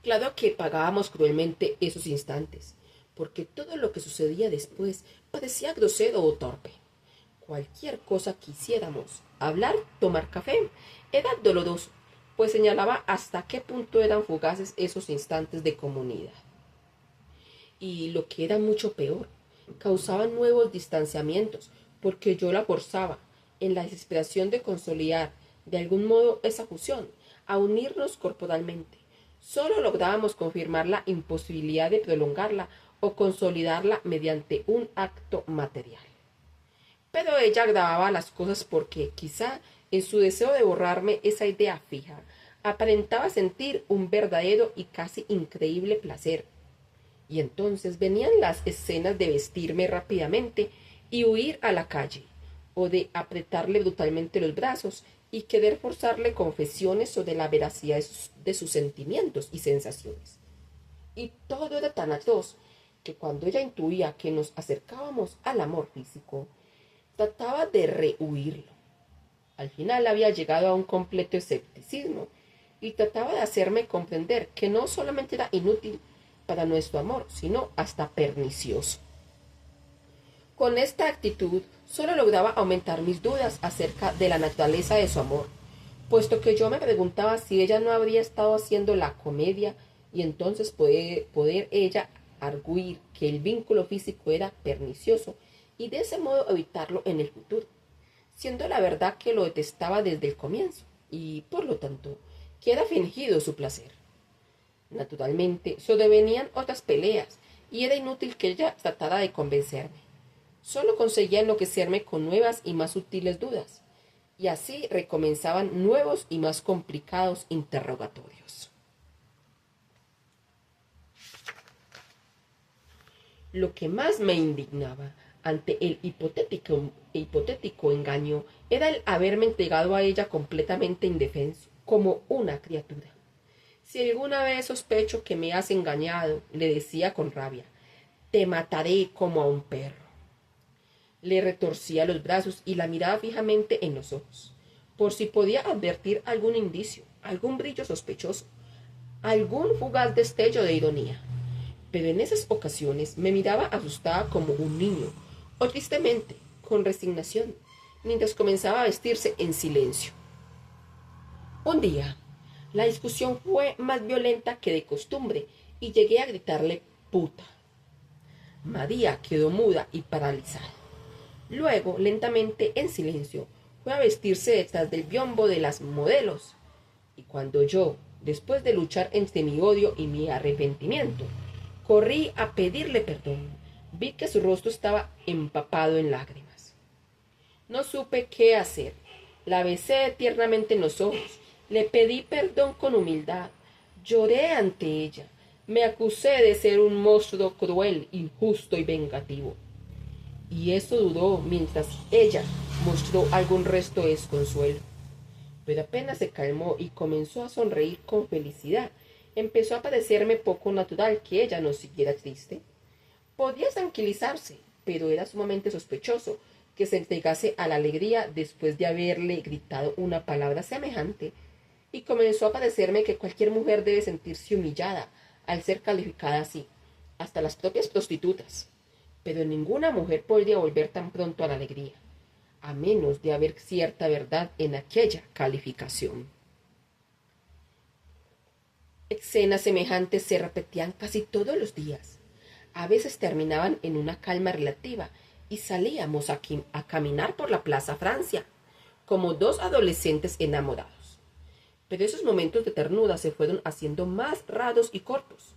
Claro que pagábamos cruelmente esos instantes, porque todo lo que sucedía después parecía grosero o torpe. Cualquier cosa que hiciéramos, hablar, tomar café, era doloroso, pues señalaba hasta qué punto eran fugaces esos instantes de comunidad. Y lo que era mucho peor, causaban nuevos distanciamientos, porque yo la forzaba, en la desesperación de consolidar de algún modo esa fusión, a unirnos corporalmente. Solo lográbamos confirmar la imposibilidad de prolongarla o consolidarla mediante un acto material. Pero ella agravaba las cosas porque, quizá, en su deseo de borrarme esa idea fija, aparentaba sentir un verdadero y casi increíble placer. Y entonces venían las escenas de vestirme rápidamente y huir a la calle, o de apretarle brutalmente los brazos y querer forzarle confesiones sobre la veracidad de sus sentimientos y sensaciones. Y todo era tan atroz que cuando ella intuía que nos acercábamos al amor físico, trataba de rehuirlo. Al final había llegado a un completo escepticismo y trataba de hacerme comprender que no solamente era inútil para nuestro amor, sino hasta pernicioso. Con esta actitud solo lograba aumentar mis dudas acerca de la naturaleza de su amor, puesto que yo me preguntaba si ella no habría estado haciendo la comedia y entonces poder ella arguir que el vínculo físico era pernicioso y de ese modo evitarlo en el futuro, siendo la verdad que lo detestaba desde el comienzo y, por lo tanto, que era fingido su placer. Naturalmente, sobrevenían otras peleas y era inútil que ella tratara de convencerme. Solo conseguía enloquecerme con nuevas y más sutiles dudas, y así recomenzaban nuevos y más complicados interrogatorios. Lo que más me indignaba, ante el hipotético engaño era el haberme entregado a ella completamente indefenso, como una criatura. Si alguna vez sospecho que me has engañado, le decía con rabia, te mataré como a un perro. Le retorcía los brazos y la miraba fijamente en los ojos, por si podía advertir algún indicio, algún brillo sospechoso, algún fugaz destello de ironía. Pero en esas ocasiones me miraba asustada como un niño, o tristemente, con resignación, mientras comenzaba a vestirse en silencio. Un día, la discusión fue más violenta que de costumbre y llegué a gritarle puta. María quedó muda y paralizada. Luego, lentamente, en silencio, fue a vestirse detrás del biombo de las modelos. Y cuando yo, después de luchar entre mi odio y mi arrepentimiento, corrí a pedirle perdón, vi que su rostro estaba empapado en lágrimas. No supe qué hacer. La besé tiernamente en los ojos, le pedí perdón con humildad, lloré ante ella, me acusé de ser un monstruo cruel, injusto y vengativo. Y eso duró mientras ella mostró algún resto de desconsuelo. Pero apenas se calmó y comenzó a sonreír con felicidad, empezó a parecerme poco natural que ella no siguiera triste. Podía tranquilizarse, pero era sumamente sospechoso que se entregase a la alegría después de haberle gritado una palabra semejante, y comenzó a parecerme que cualquier mujer debe sentirse humillada al ser calificada así, hasta las propias prostitutas. Pero ninguna mujer podría volver tan pronto a la alegría, a menos de haber cierta verdad en aquella calificación. Escenas semejantes se repetían casi todos los días. A veces terminaban en una calma relativa y salíamos a caminar por la Plaza Francia, como dos adolescentes enamorados. Pero esos momentos de ternura se fueron haciendo más raros y cortos,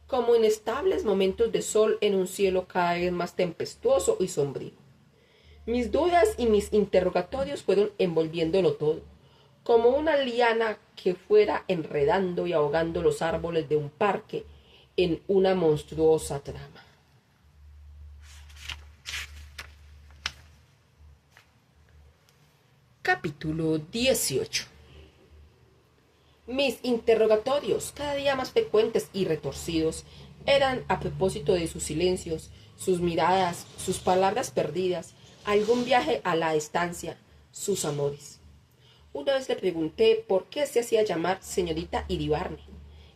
como inestables momentos de sol en un cielo cada vez más tempestuoso y sombrío. Mis dudas y mis interrogatorios fueron envolviéndolo todo, como una liana que fuera enredando y ahogando los árboles de un parque en una monstruosa trama. Capítulo 18. Mis interrogatorios, cada día más frecuentes y retorcidos, eran a propósito de sus silencios, sus miradas, sus palabras perdidas, algún viaje a la estancia, sus amores. Una vez le pregunté por qué se hacía llamar señorita Iribarne,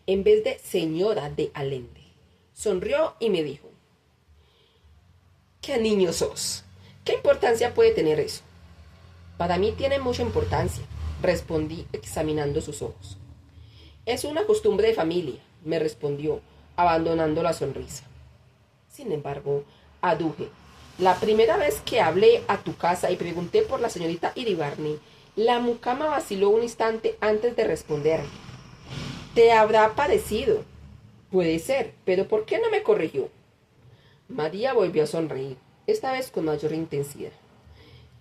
en vez de señora de Allende. Sonrió y me dijo, «¿Qué niño sos? ¿Qué importancia puede tener eso?» «Para mí tiene mucha importancia», respondí examinando sus ojos. «Es una costumbre de familia», me respondió, abandonando la sonrisa. Sin embargo, aduje, «La primera vez que hablé a tu casa y pregunté por la señorita Iribarne, la mucama vaciló un instante antes de responderme. ¿Te habrá parecido?» «Puede ser, pero ¿por qué no me corrigió?» María volvió a sonreír, esta vez con mayor intensidad.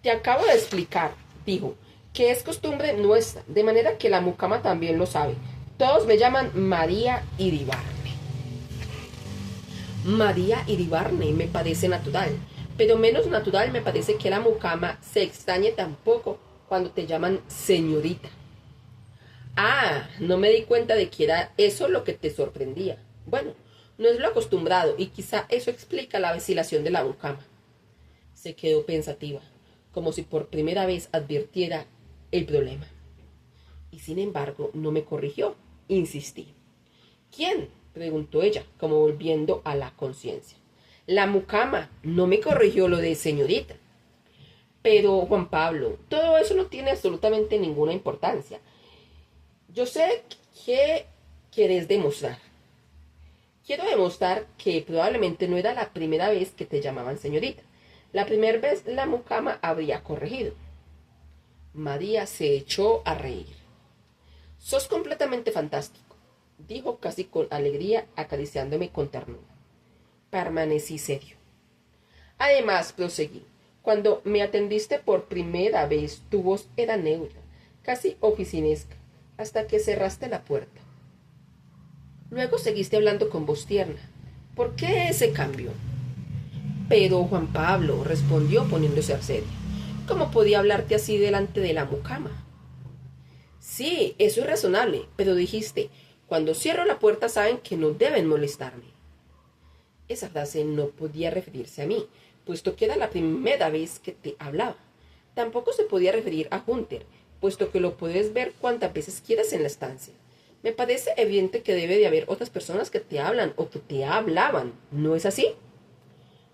«Te acabo de explicar», dijo, «que es costumbre nuestra, de manera que la mucama también lo sabe. Todos me llaman María Iribarne». María Iribarne me parece natural, pero menos natural me parece que la mucama se extrañe tampoco cuando te llaman señorita. «Ah, no me di cuenta de que era eso lo que te sorprendía. Bueno, no es lo acostumbrado y quizá eso explica la vacilación de la mucama». Se quedó pensativa, como si por primera vez advirtiera el problema. Y sin embargo no me corrigió. Insistí. «¿Quién?», preguntó ella, como volviendo a la conciencia. «La mucama no me corrigió lo de señorita». «Pero, Juan Pablo, todo eso no tiene absolutamente ninguna importancia. Yo sé qué quieres demostrar. Quiero demostrar que probablemente no era la primera vez que te llamaban señorita. La primera vez la mucama habría corregido». María se echó a reír. «Sos completamente fantástico», dijo casi con alegría, acariciándome con ternura. Permanecí serio. «Además», proseguí, «cuando me atendiste por primera vez, tu voz era neutra, casi oficinesca, hasta que cerraste la puerta. Luego seguiste hablando con voz tierna. ¿Por qué ese cambio?» Pero Juan Pablo, respondió poniéndose a serio, ¿cómo podía hablarte así delante de la mucama? Sí, eso es razonable, pero dijiste, cuando cierro la puerta saben que no deben molestarme. Esa frase no podía referirse a mí, puesto que era la primera vez que te hablaba. Tampoco se podía referir a Hunter, puesto que lo puedes ver cuantas veces quieras en la estancia. Me parece evidente que debe de haber otras personas que te hablan o que te hablaban, ¿no es así?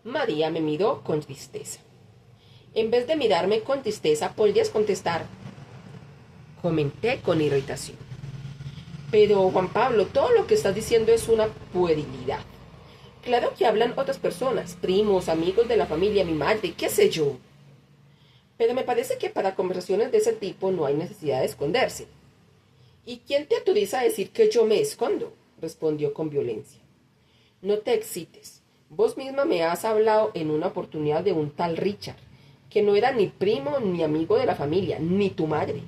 María me miró con tristeza. En vez de mirarme con tristeza, podrías contestar, comenté con irritación. Pero, Juan Pablo, todo lo que estás diciendo es una puerilidad. Claro que hablan otras personas, primos, amigos de la familia, mi madre, qué sé yo. Pero me parece que para conversaciones de ese tipo no hay necesidad de esconderse. ¿Y quién te autoriza a decir que yo me escondo? Respondió con violencia. No te excites. Vos misma me has hablado en una oportunidad de un tal Richard, que no era ni primo ni amigo de la familia, ni tu madre.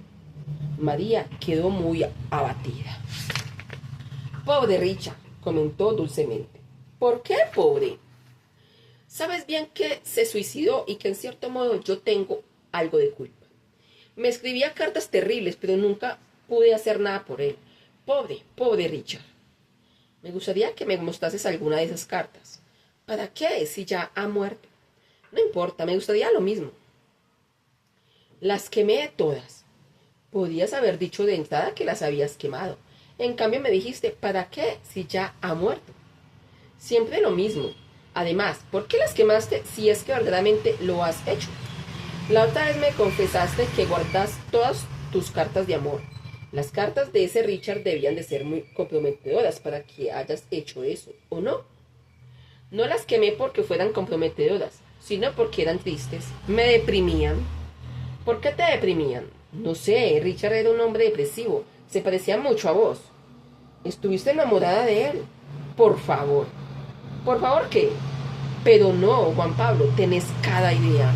María quedó muy abatida. Pobre Richard, comentó dulcemente. ¿Por qué pobre? Sabes bien que se suicidó y que en cierto modo yo tengo algo de culpa. Me escribía cartas terribles, pero nunca pude hacer nada por él. Pobre, pobre Richard. Me gustaría que me mostrases alguna de esas cartas. ¿Para qué si ya ha muerto? No importa, me gustaría lo mismo. Las quemé todas. Podías haber dicho de entrada que las habías quemado. En cambio me dijiste, ¿para qué si ya ha muerto? Siempre lo mismo. Además, ¿por qué las quemaste si es que verdaderamente lo has hecho? La otra vez me confesaste que guardas todas tus cartas de amor. Las cartas de ese Richard debían de ser muy comprometedoras para que hayas hecho eso, ¿o no? No las quemé porque fueran comprometedoras, sino porque eran tristes. Me deprimían. ¿Por qué te deprimían? No sé, Richard era un hombre depresivo. Se parecía mucho a vos. ¿Estuviste enamorada de él? Por favor. ¿Por favor qué? Pero no, Juan Pablo, tenés cada idea.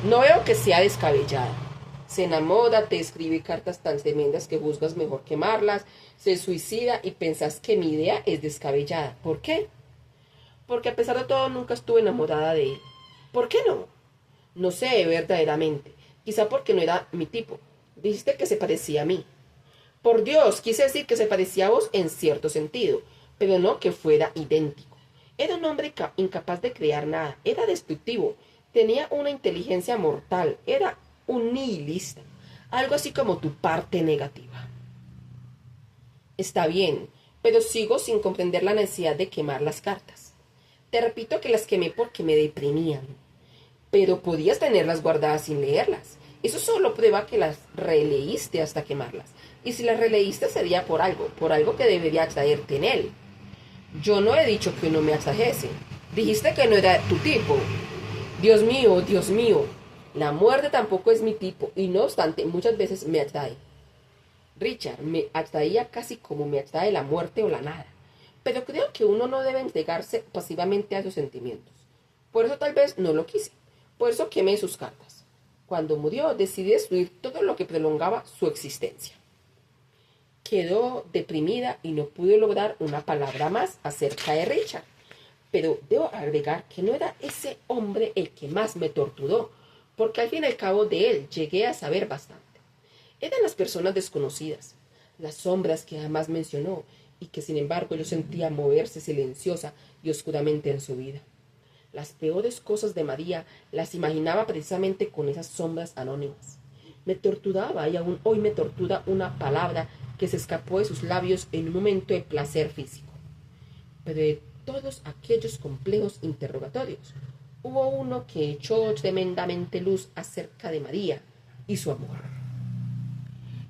No veo que sea descabellada. Se enamora, te escribe cartas tan tremendas que juzgas mejor quemarlas, se suicida y pensás que mi idea es descabellada. ¿Por qué? Porque a pesar de todo nunca estuve enamorada de él. ¿Por qué no? No sé verdaderamente. Quizá porque no era mi tipo. Dijiste que se parecía a mí. Por Dios, quise decir que se parecía a vos en cierto sentido, pero no que fuera idéntico. Era un hombre incapaz de crear nada, era destructivo, tenía una inteligencia mortal, era un nihilista, algo así como tu parte negativa. Está bien, pero sigo sin comprender la necesidad de quemar las cartas. Te repito que las quemé porque me deprimían, pero podías tenerlas guardadas sin leerlas. Eso solo prueba que las releíste hasta quemarlas. Y si las releíste sería por algo que debería atraerte en él. Yo no he dicho que no me atrajese. Dijiste que no era tu tipo. Dios mío. La muerte tampoco es mi tipo y no obstante muchas veces me atrae. Richard me atraía casi como me atrae la muerte o la nada. Pero creo que uno no debe entregarse pasivamente a sus sentimientos. Por eso tal vez no lo quise. Por eso quemé sus cartas. Cuando murió decidí destruir todo lo que prolongaba su existencia. Quedó deprimida y no pude lograr una palabra más acerca de Richard. Pero debo agregar que no era ese hombre el que más me torturó, porque al fin y al cabo de él llegué a saber bastante. Eran las personas desconocidas, las sombras que jamás mencionó y que sin embargo yo sentía moverse silenciosa y oscuramente en su vida. Las peores cosas de María las imaginaba precisamente con esas sombras anónimas. Me torturaba y aún hoy me tortura una palabra que se escapó de sus labios en un momento de placer físico. Pero de todos aquellos complejos interrogatorios, hubo uno que echó tremendamente luz acerca de María y su amor.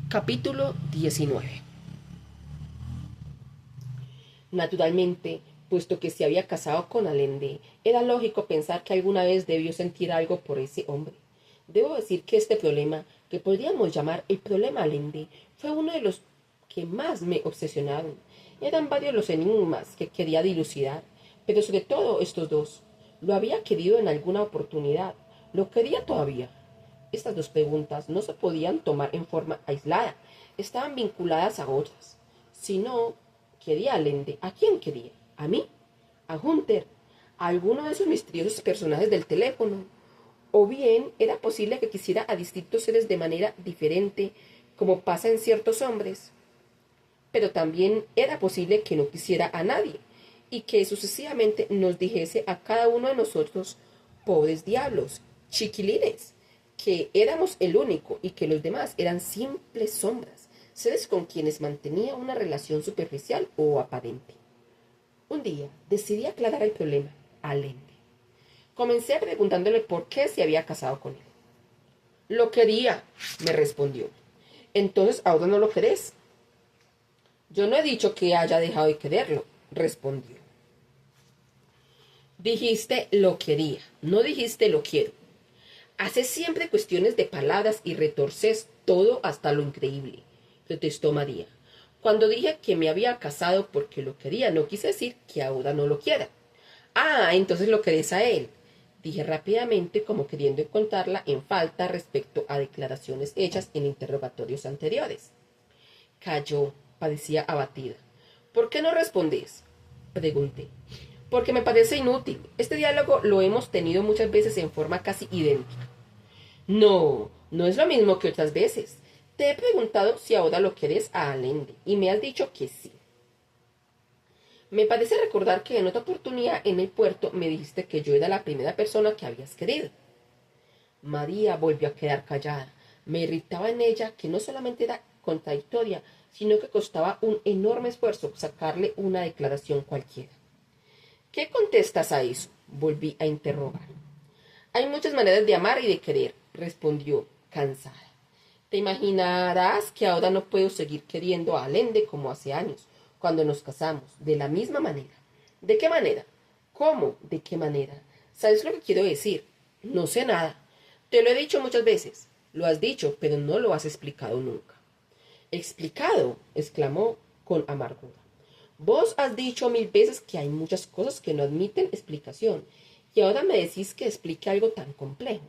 Capítulo 19. Naturalmente, puesto que se había casado con Allende, era lógico pensar que alguna vez debió sentir algo por ese hombre. Debo decir que este problema, que podríamos llamar el problema Allende, fue uno de los que más me obsesionaron. Eran varios los enigmas que quería dilucidar, pero sobre todo estos dos. Lo había querido en alguna oportunidad, lo quería todavía. Estas dos preguntas no se podían tomar en forma aislada, estaban vinculadas a otras. Si no quería a Allende, ¿a quién quería? ¿A mí? ¿A Hunter? a alguno de esos misteriosos personajes del teléfono, o bien era posible que quisiera a distintos seres de manera diferente, como pasa en ciertos hombres, pero también era posible que no quisiera a nadie, y que sucesivamente nos dijese a cada uno de nosotros, pobres diablos, chiquilines, que éramos el único y que los demás eran simples sombras, seres con quienes mantenía una relación superficial o aparente. Un día decidí aclarar el problema a Lende. Comencé preguntándole por qué se había casado con él. Lo quería, me respondió. Entonces, ¿ahora no lo querés? Yo no he dicho que haya dejado de quererlo, respondió. Dijiste lo quería, no dijiste lo quiero. Haces siempre cuestiones de palabras y retorces todo hasta lo increíble, protestó María. Cuando dije que me había casado porque lo quería, no quise decir que ahora no lo quiera. Ah, entonces lo querés a él, dije rápidamente como queriendo encontrarla en falta respecto a declaraciones hechas en interrogatorios anteriores. Calló, parecía abatida. ¿Por qué no respondes? Pregunté. Porque me parece inútil. Este diálogo lo hemos tenido muchas veces en forma casi idéntica. No, no es lo mismo que otras veces. Te he preguntado si ahora lo quieres a Allende y me has dicho que sí. Me parece recordar que en otra oportunidad en el puerto me dijiste que yo era la primera persona que habías querido. María volvió a quedar callada. Me irritaba en ella que no solamente era contradictoria, sino que costaba un enorme esfuerzo sacarle una declaración cualquiera. ¿Qué contestas a eso? Volví a interrogar. Hay muchas maneras de amar y de querer, respondió, cansada. Te imaginarás que ahora no puedo seguir queriendo a Allende como hace años, cuando nos casamos, de la misma manera. ¿De qué manera? ¿Cómo? ¿De qué manera? ¿Sabes lo que quiero decir? No sé nada. Te lo he dicho muchas veces. Lo has dicho, pero no lo has explicado nunca. ¿Explicado? Exclamó con amargura. Vos has dicho 1000 veces que hay muchas cosas que no admiten explicación, y ahora me decís que explique algo tan complejo.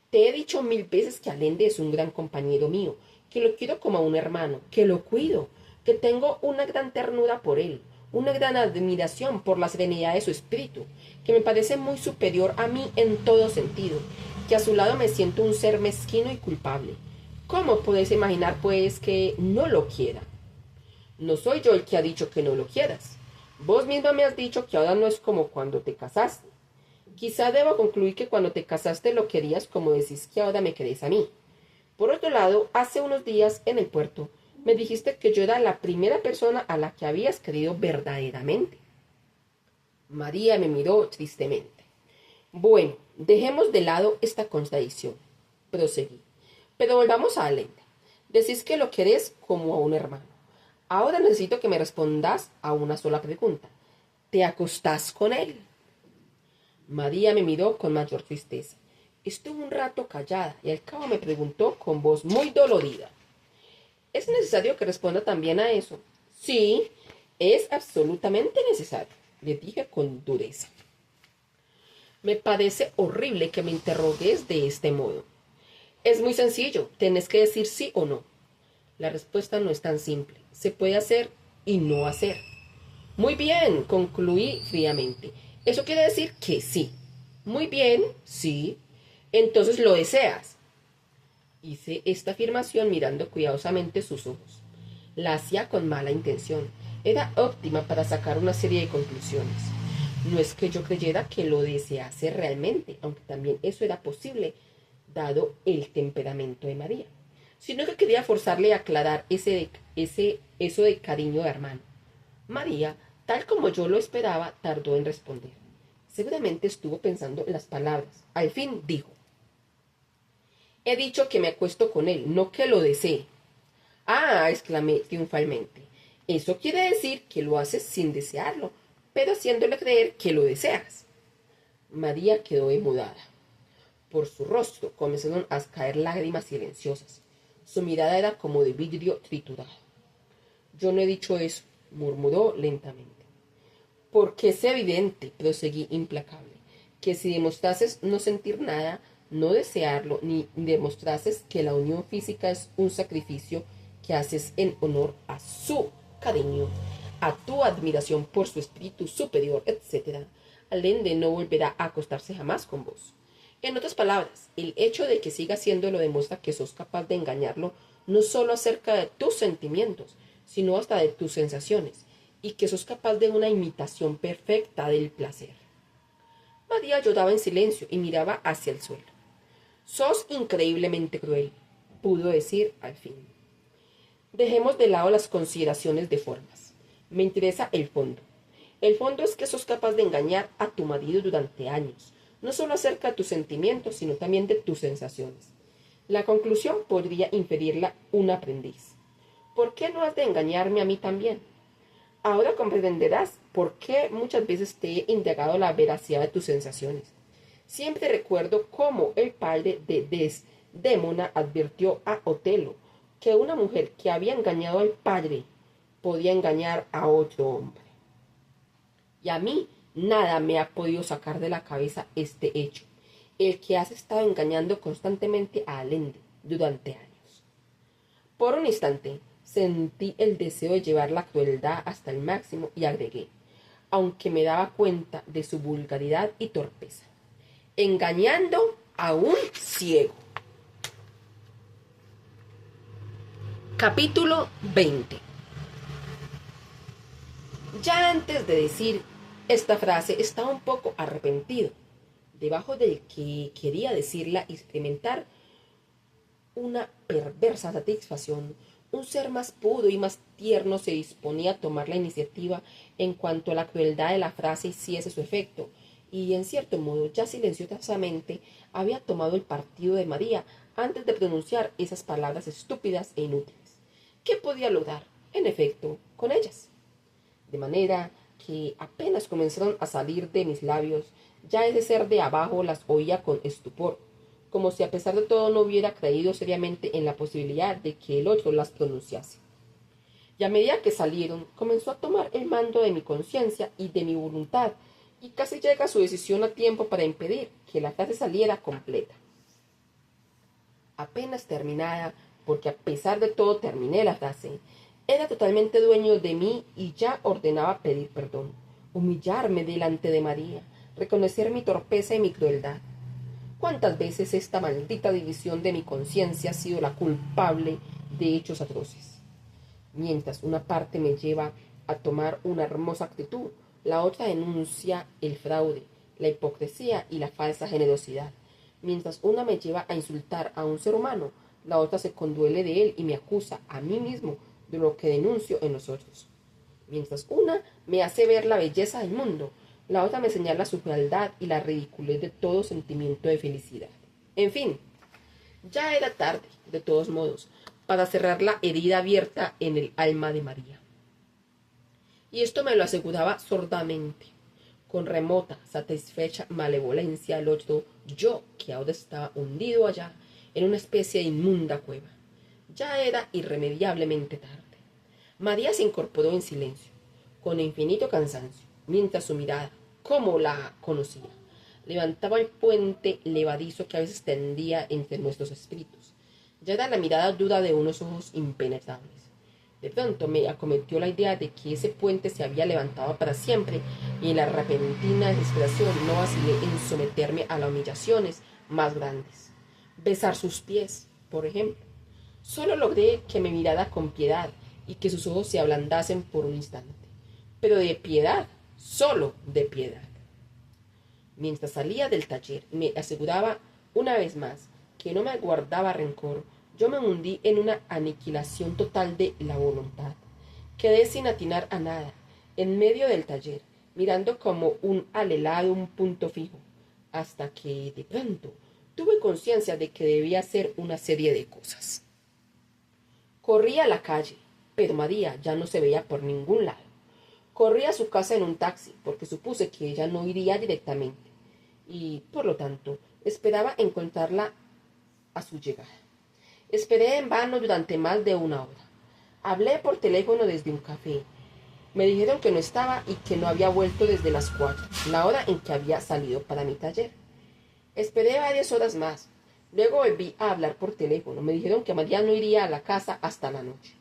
Te he dicho 1000 veces que Allende es un gran compañero mío, que lo quiero como a un hermano, que lo cuido, que tengo una gran ternura por él, una gran admiración por la serenidad de su espíritu, que me parece muy superior a mí en todo sentido, que a su lado me siento un ser mezquino y culpable. ¿Cómo podéis imaginar, pues, que no lo quiera? No soy yo el que ha dicho que no lo quieras. Vos misma me has dicho que ahora no es como cuando te casaste. Quizá debo concluir que cuando te casaste lo querías como decís que ahora me queréis a mí. Por otro lado, hace unos días en el puerto me dijiste que yo era la primera persona a la que habías querido verdaderamente. María me miró tristemente. Bueno, dejemos de lado esta contradicción, proseguí. Pero volvamos a Allende. Decís que lo querés como a un hermano. Ahora necesito que me respondas a una sola pregunta. ¿Te acostás con él? María me miró con mayor tristeza. Estuvo un rato callada y al cabo me preguntó con voz muy dolorida. ¿Es necesario que responda también a eso? Sí, es absolutamente necesario, le dije con dureza. Me parece horrible que me interrogues de este modo. Es muy sencillo, tenés que decir sí o no. La respuesta no es tan simple. Se puede hacer y no hacer. Muy bien, concluí fríamente. Eso quiere decir que sí. Muy bien, sí. Entonces lo deseas. Hice esta afirmación mirando cuidadosamente sus ojos. La hacía con mala intención. Era óptima para sacar una serie de conclusiones. No es que yo creyera que lo desease realmente, aunque también eso era posible, dado el temperamento de María, sino que quería forzarle a aclarar eso de cariño de hermano. María, tal como yo lo esperaba, tardó en responder. Seguramente estuvo pensando las palabras. Al fin dijo: he dicho que me acuesto con él, no que lo desee. Ah, exclamé triunfalmente. Eso quiere decir que lo haces sin desearlo, pero haciéndole creer que lo deseas. María quedó demudada. Por su rostro comenzaron a caer lágrimas silenciosas. Su mirada era como de vidrio triturado. Yo no he dicho eso, murmuró lentamente. Porque es evidente, proseguí implacable, que si demostrases no sentir nada, no desearlo, ni demostrases que la unión física es un sacrificio que haces en honor a su cariño, a tu admiración por su espíritu superior, etc., Allende no volverá a acostarse jamás con vos. En otras palabras, el hecho de que siga haciéndolo demuestra que sos capaz de engañarlo no solo acerca de tus sentimientos, sino hasta de tus sensaciones, y que sos capaz de una imitación perfecta del placer. María lloraba en silencio y miraba hacia el suelo. Sos increíblemente cruel, pudo decir al fin. Dejemos de lado las consideraciones de formas. Me interesa el fondo. El fondo es que sos capaz de engañar a tu marido durante años, no solo acerca de tus sentimientos, sino también de tus sensaciones. La conclusión podría inferirla un aprendiz. ¿Por qué no has de engañarme a mí también? Ahora comprenderás por qué muchas veces te he indagado la veracidad de tus sensaciones. Siempre recuerdo cómo el padre de Desdémona advirtió a Otelo que una mujer que había engañado al padre podía engañar a otro hombre. Y a mí nada me ha podido sacar de la cabeza este hecho, el que has estado engañando constantemente a Allende durante años. Por un instante sentí el deseo de llevar la crueldad hasta el máximo y agregué, aunque me daba cuenta de su vulgaridad y torpeza, engañando a un ciego. Capítulo 20. Ya antes de decir esta frase estaba un poco arrepentido. Debajo del que quería decirla y experimentar una perversa satisfacción, un ser más puro y más tierno se disponía a tomar la iniciativa en cuanto a la crueldad de la frase hiciese su efecto, y en cierto modo ya silenciosamente había tomado el partido de María antes de pronunciar esas palabras estúpidas e inútiles. ¿Qué podía lograr, en efecto, con ellas? De manera que apenas comenzaron a salir de mis labios, ya ese ser de abajo las oía con estupor, como si a pesar de todo no hubiera creído seriamente en la posibilidad de que el otro las pronunciase. Y a medida que salieron, comenzó a tomar el mando de mi conciencia y de mi voluntad, y casi llega a su decisión a tiempo para impedir que la frase saliera completa. Apenas terminada, porque a pesar de todo terminé la frase, era totalmente dueño de mí y ya ordenaba pedir perdón, humillarme delante de María, reconocer mi torpeza y mi crueldad. ¿Cuántas veces esta maldita división de mi conciencia ha sido la culpable de hechos atroces? Mientras una parte me lleva a tomar una hermosa actitud, la otra denuncia el fraude, la hipocresía y la falsa generosidad. Mientras una me lleva a insultar a un ser humano, la otra se conduele de él y me acusa a mí mismo de lo que denuncio en los otros. Mientras una me hace ver la belleza del mundo, la otra me señala su fealdad y la ridiculez de todo sentimiento de felicidad. En fin, ya era tarde, de todos modos, para cerrar la herida abierta en el alma de María. Y esto me lo aseguraba sordamente, con remota, satisfecha malevolencia el otro yo que ahora estaba hundido allá en una especie de inmunda cueva. Ya era irremediablemente tarde. María se incorporó en silencio, con infinito cansancio, mientras su mirada, como la conocía, levantaba el puente levadizo que a veces tendía entre nuestros espíritus. Ya era la mirada dura de unos ojos impenetrables. De pronto me acometió la idea de que ese puente se había levantado para siempre, y en la repentina desesperación no vacilé en someterme a las humillaciones más grandes. Besar sus pies, por ejemplo. Solo logré que me mirara con piedad y que sus ojos se ablandasen por un instante. Pero de piedad, solo de piedad. Mientras salía del taller, me aseguraba una vez más que no me guardaba rencor. Yo me hundí en una aniquilación total de la voluntad. Quedé sin atinar a nada, en medio del taller, mirando como un alelado un punto fijo, hasta que, de pronto, tuve conciencia de que debía hacer una serie de cosas. Corrí a la calle, pero María ya no se veía por ningún lado. Corrí a su casa en un taxi, porque supuse que ella no iría directamente, y, por lo tanto, esperaba encontrarla a su llegada. Esperé en vano durante más de una hora. Hablé por teléfono desde un café. Me dijeron que no estaba y que no había vuelto desde las 4, la hora en que había salido para mi taller. Esperé varias horas más. Luego volví a hablar por teléfono. Me dijeron que María no iría a la casa hasta la noche.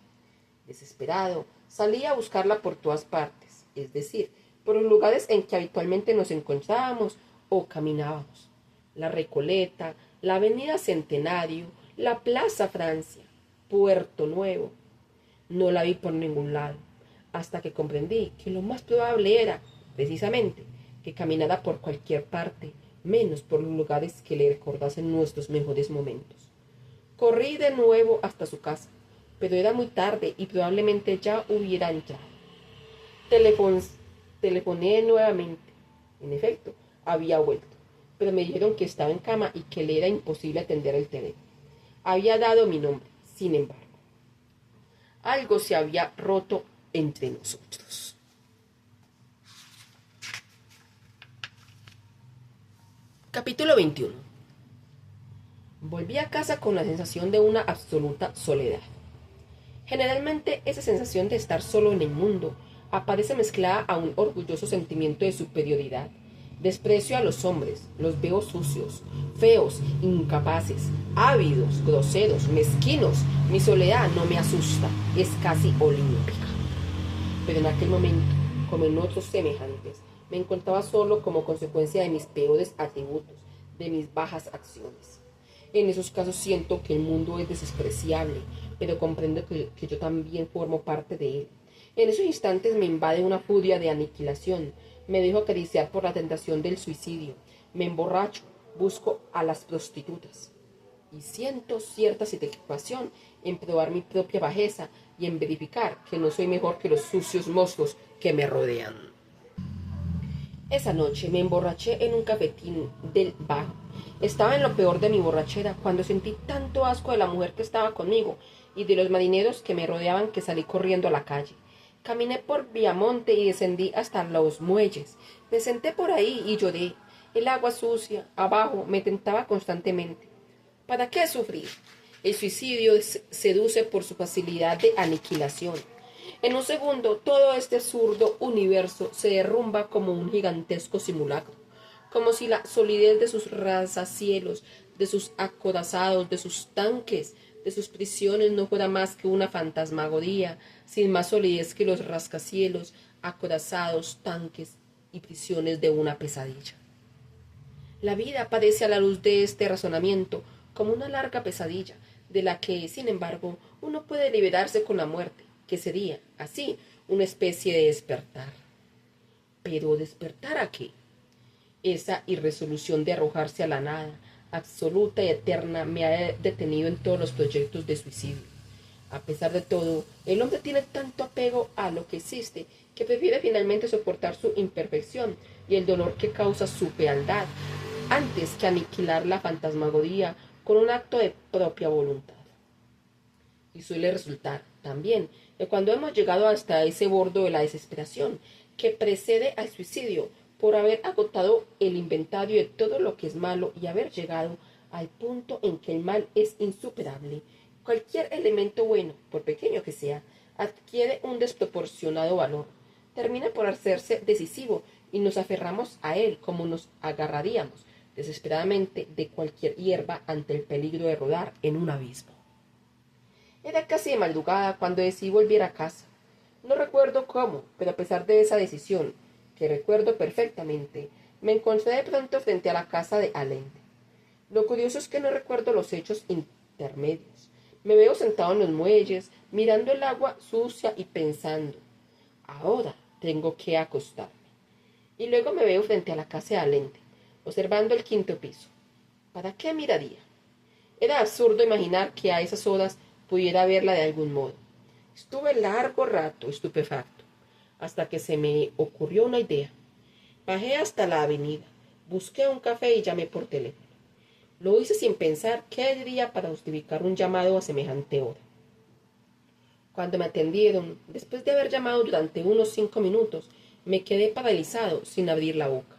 Desesperado, salí a buscarla por todas partes, es decir, por los lugares en que habitualmente nos encontrábamos o caminábamos. La Recoleta, la Avenida Centenario, la Plaza Francia, Puerto Nuevo. No la vi por ningún lado, hasta que comprendí que lo más probable era, precisamente, que caminara por cualquier parte, menos por los lugares que le recordasen nuestros mejores momentos. Corrí de nuevo hasta su casa, pero era muy tarde y probablemente ya hubiera entrado. Telefoné nuevamente. En efecto, había vuelto, pero me dijeron que estaba en cama y que le era imposible atender el teléfono. Había dado mi nombre, sin embargo. Algo se había roto entre nosotros. Capítulo 21. Volví a casa con la sensación de una absoluta soledad. Generalmente esa sensación de estar solo en el mundo aparece mezclada a un orgulloso sentimiento de superioridad. Desprecio a los hombres, los veo sucios, feos, incapaces, ávidos, groseros, mezquinos. Mi soledad no me asusta, es casi olímpica. Pero en aquel momento, como en otros semejantes, me encontraba solo como consecuencia de mis peores atributos, de mis bajas acciones. En esos casos siento que el mundo es despreciable, pero comprendo que yo también formo parte de él. En esos instantes me invade una furia de aniquilación. Me dejo acariciar por la tentación del suicidio. Me emborracho, busco a las prostitutas. Y siento cierta satisfacción en probar mi propia bajeza y en verificar que no soy mejor que los sucios monstruos que me rodean. Esa noche me emborraché en un cafetín del Bajo. Estaba en lo peor de mi borrachera cuando sentí tanto asco de la mujer que estaba conmigo y de los marineros que me rodeaban que salí corriendo a la calle. Caminé por Viamonte y descendí hasta los muelles. Me senté por ahí y lloré. El agua sucia, abajo, me tentaba constantemente. ¿Para qué sufrir? El suicidio seduce por su facilidad de aniquilación. En un segundo, todo este absurdo universo se derrumba como un gigantesco simulacro, como si la solidez de sus rascacielos, de sus acorazados, de sus tanques, de sus prisiones no fuera más que una fantasmagoría, sin más solidez que los rascacielos, acorazados, tanques y prisiones de una pesadilla. La vida aparece a la luz de este razonamiento como una larga pesadilla, de la que, sin embargo, uno puede liberarse con la muerte, que sería, así, una especie de despertar. ¿Pero despertar a qué? Esa irresolución de arrojarse a la nada, absoluta y eterna, me ha detenido en todos los proyectos de suicidio. A pesar de todo, el hombre tiene tanto apego a lo que existe que prefiere finalmente soportar su imperfección y el dolor que causa su fealdad, antes que aniquilar la fantasmagoría con un acto de propia voluntad. Y suele resultar, también, que cuando hemos llegado hasta ese borde de la desesperación que precede al suicidio, por haber agotado el inventario de todo lo que es malo y haber llegado al punto en que el mal es insuperable, cualquier elemento bueno, por pequeño que sea, adquiere un desproporcionado valor, termina por hacerse decisivo y nos aferramos a él como nos agarraríamos desesperadamente de cualquier hierba ante el peligro de rodar en un abismo. Era casi de madrugada cuando decidí volver a casa. No recuerdo cómo, pero a pesar de esa decisión, que recuerdo perfectamente, me encontré de pronto frente a la casa de Allende. Lo curioso es que no recuerdo los hechos intermedios. Me veo sentado en los muelles, mirando el agua sucia y pensando, ahora tengo que acostarme. Y luego me veo frente a la casa de Allende, observando el quinto piso. ¿Para qué miraría? Era absurdo imaginar que a esas horas pudiera verla de algún modo. Estuve largo rato estupefacto, hasta que se me ocurrió una idea. Bajé hasta la avenida, busqué un café y llamé por teléfono. Lo hice sin pensar qué diría para justificar un llamado a semejante hora. Cuando me atendieron, después de haber llamado durante unos 5 minutos, me quedé paralizado sin abrir la boca.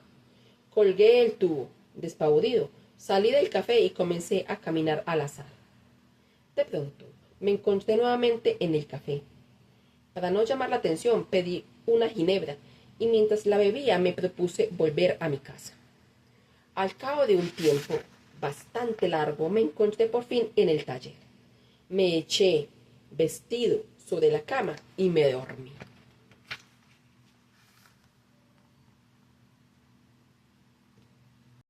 Colgué el tubo, despavorido, salí del café y comencé a caminar al azar. De pronto, me encontré nuevamente en el café. Para no llamar la atención, pedí una ginebra y mientras la bebía me propuse volver a mi casa. Al cabo de un tiempo bastante largo me encontré por fin en el taller. Me eché, vestido, sobre la cama y me dormí.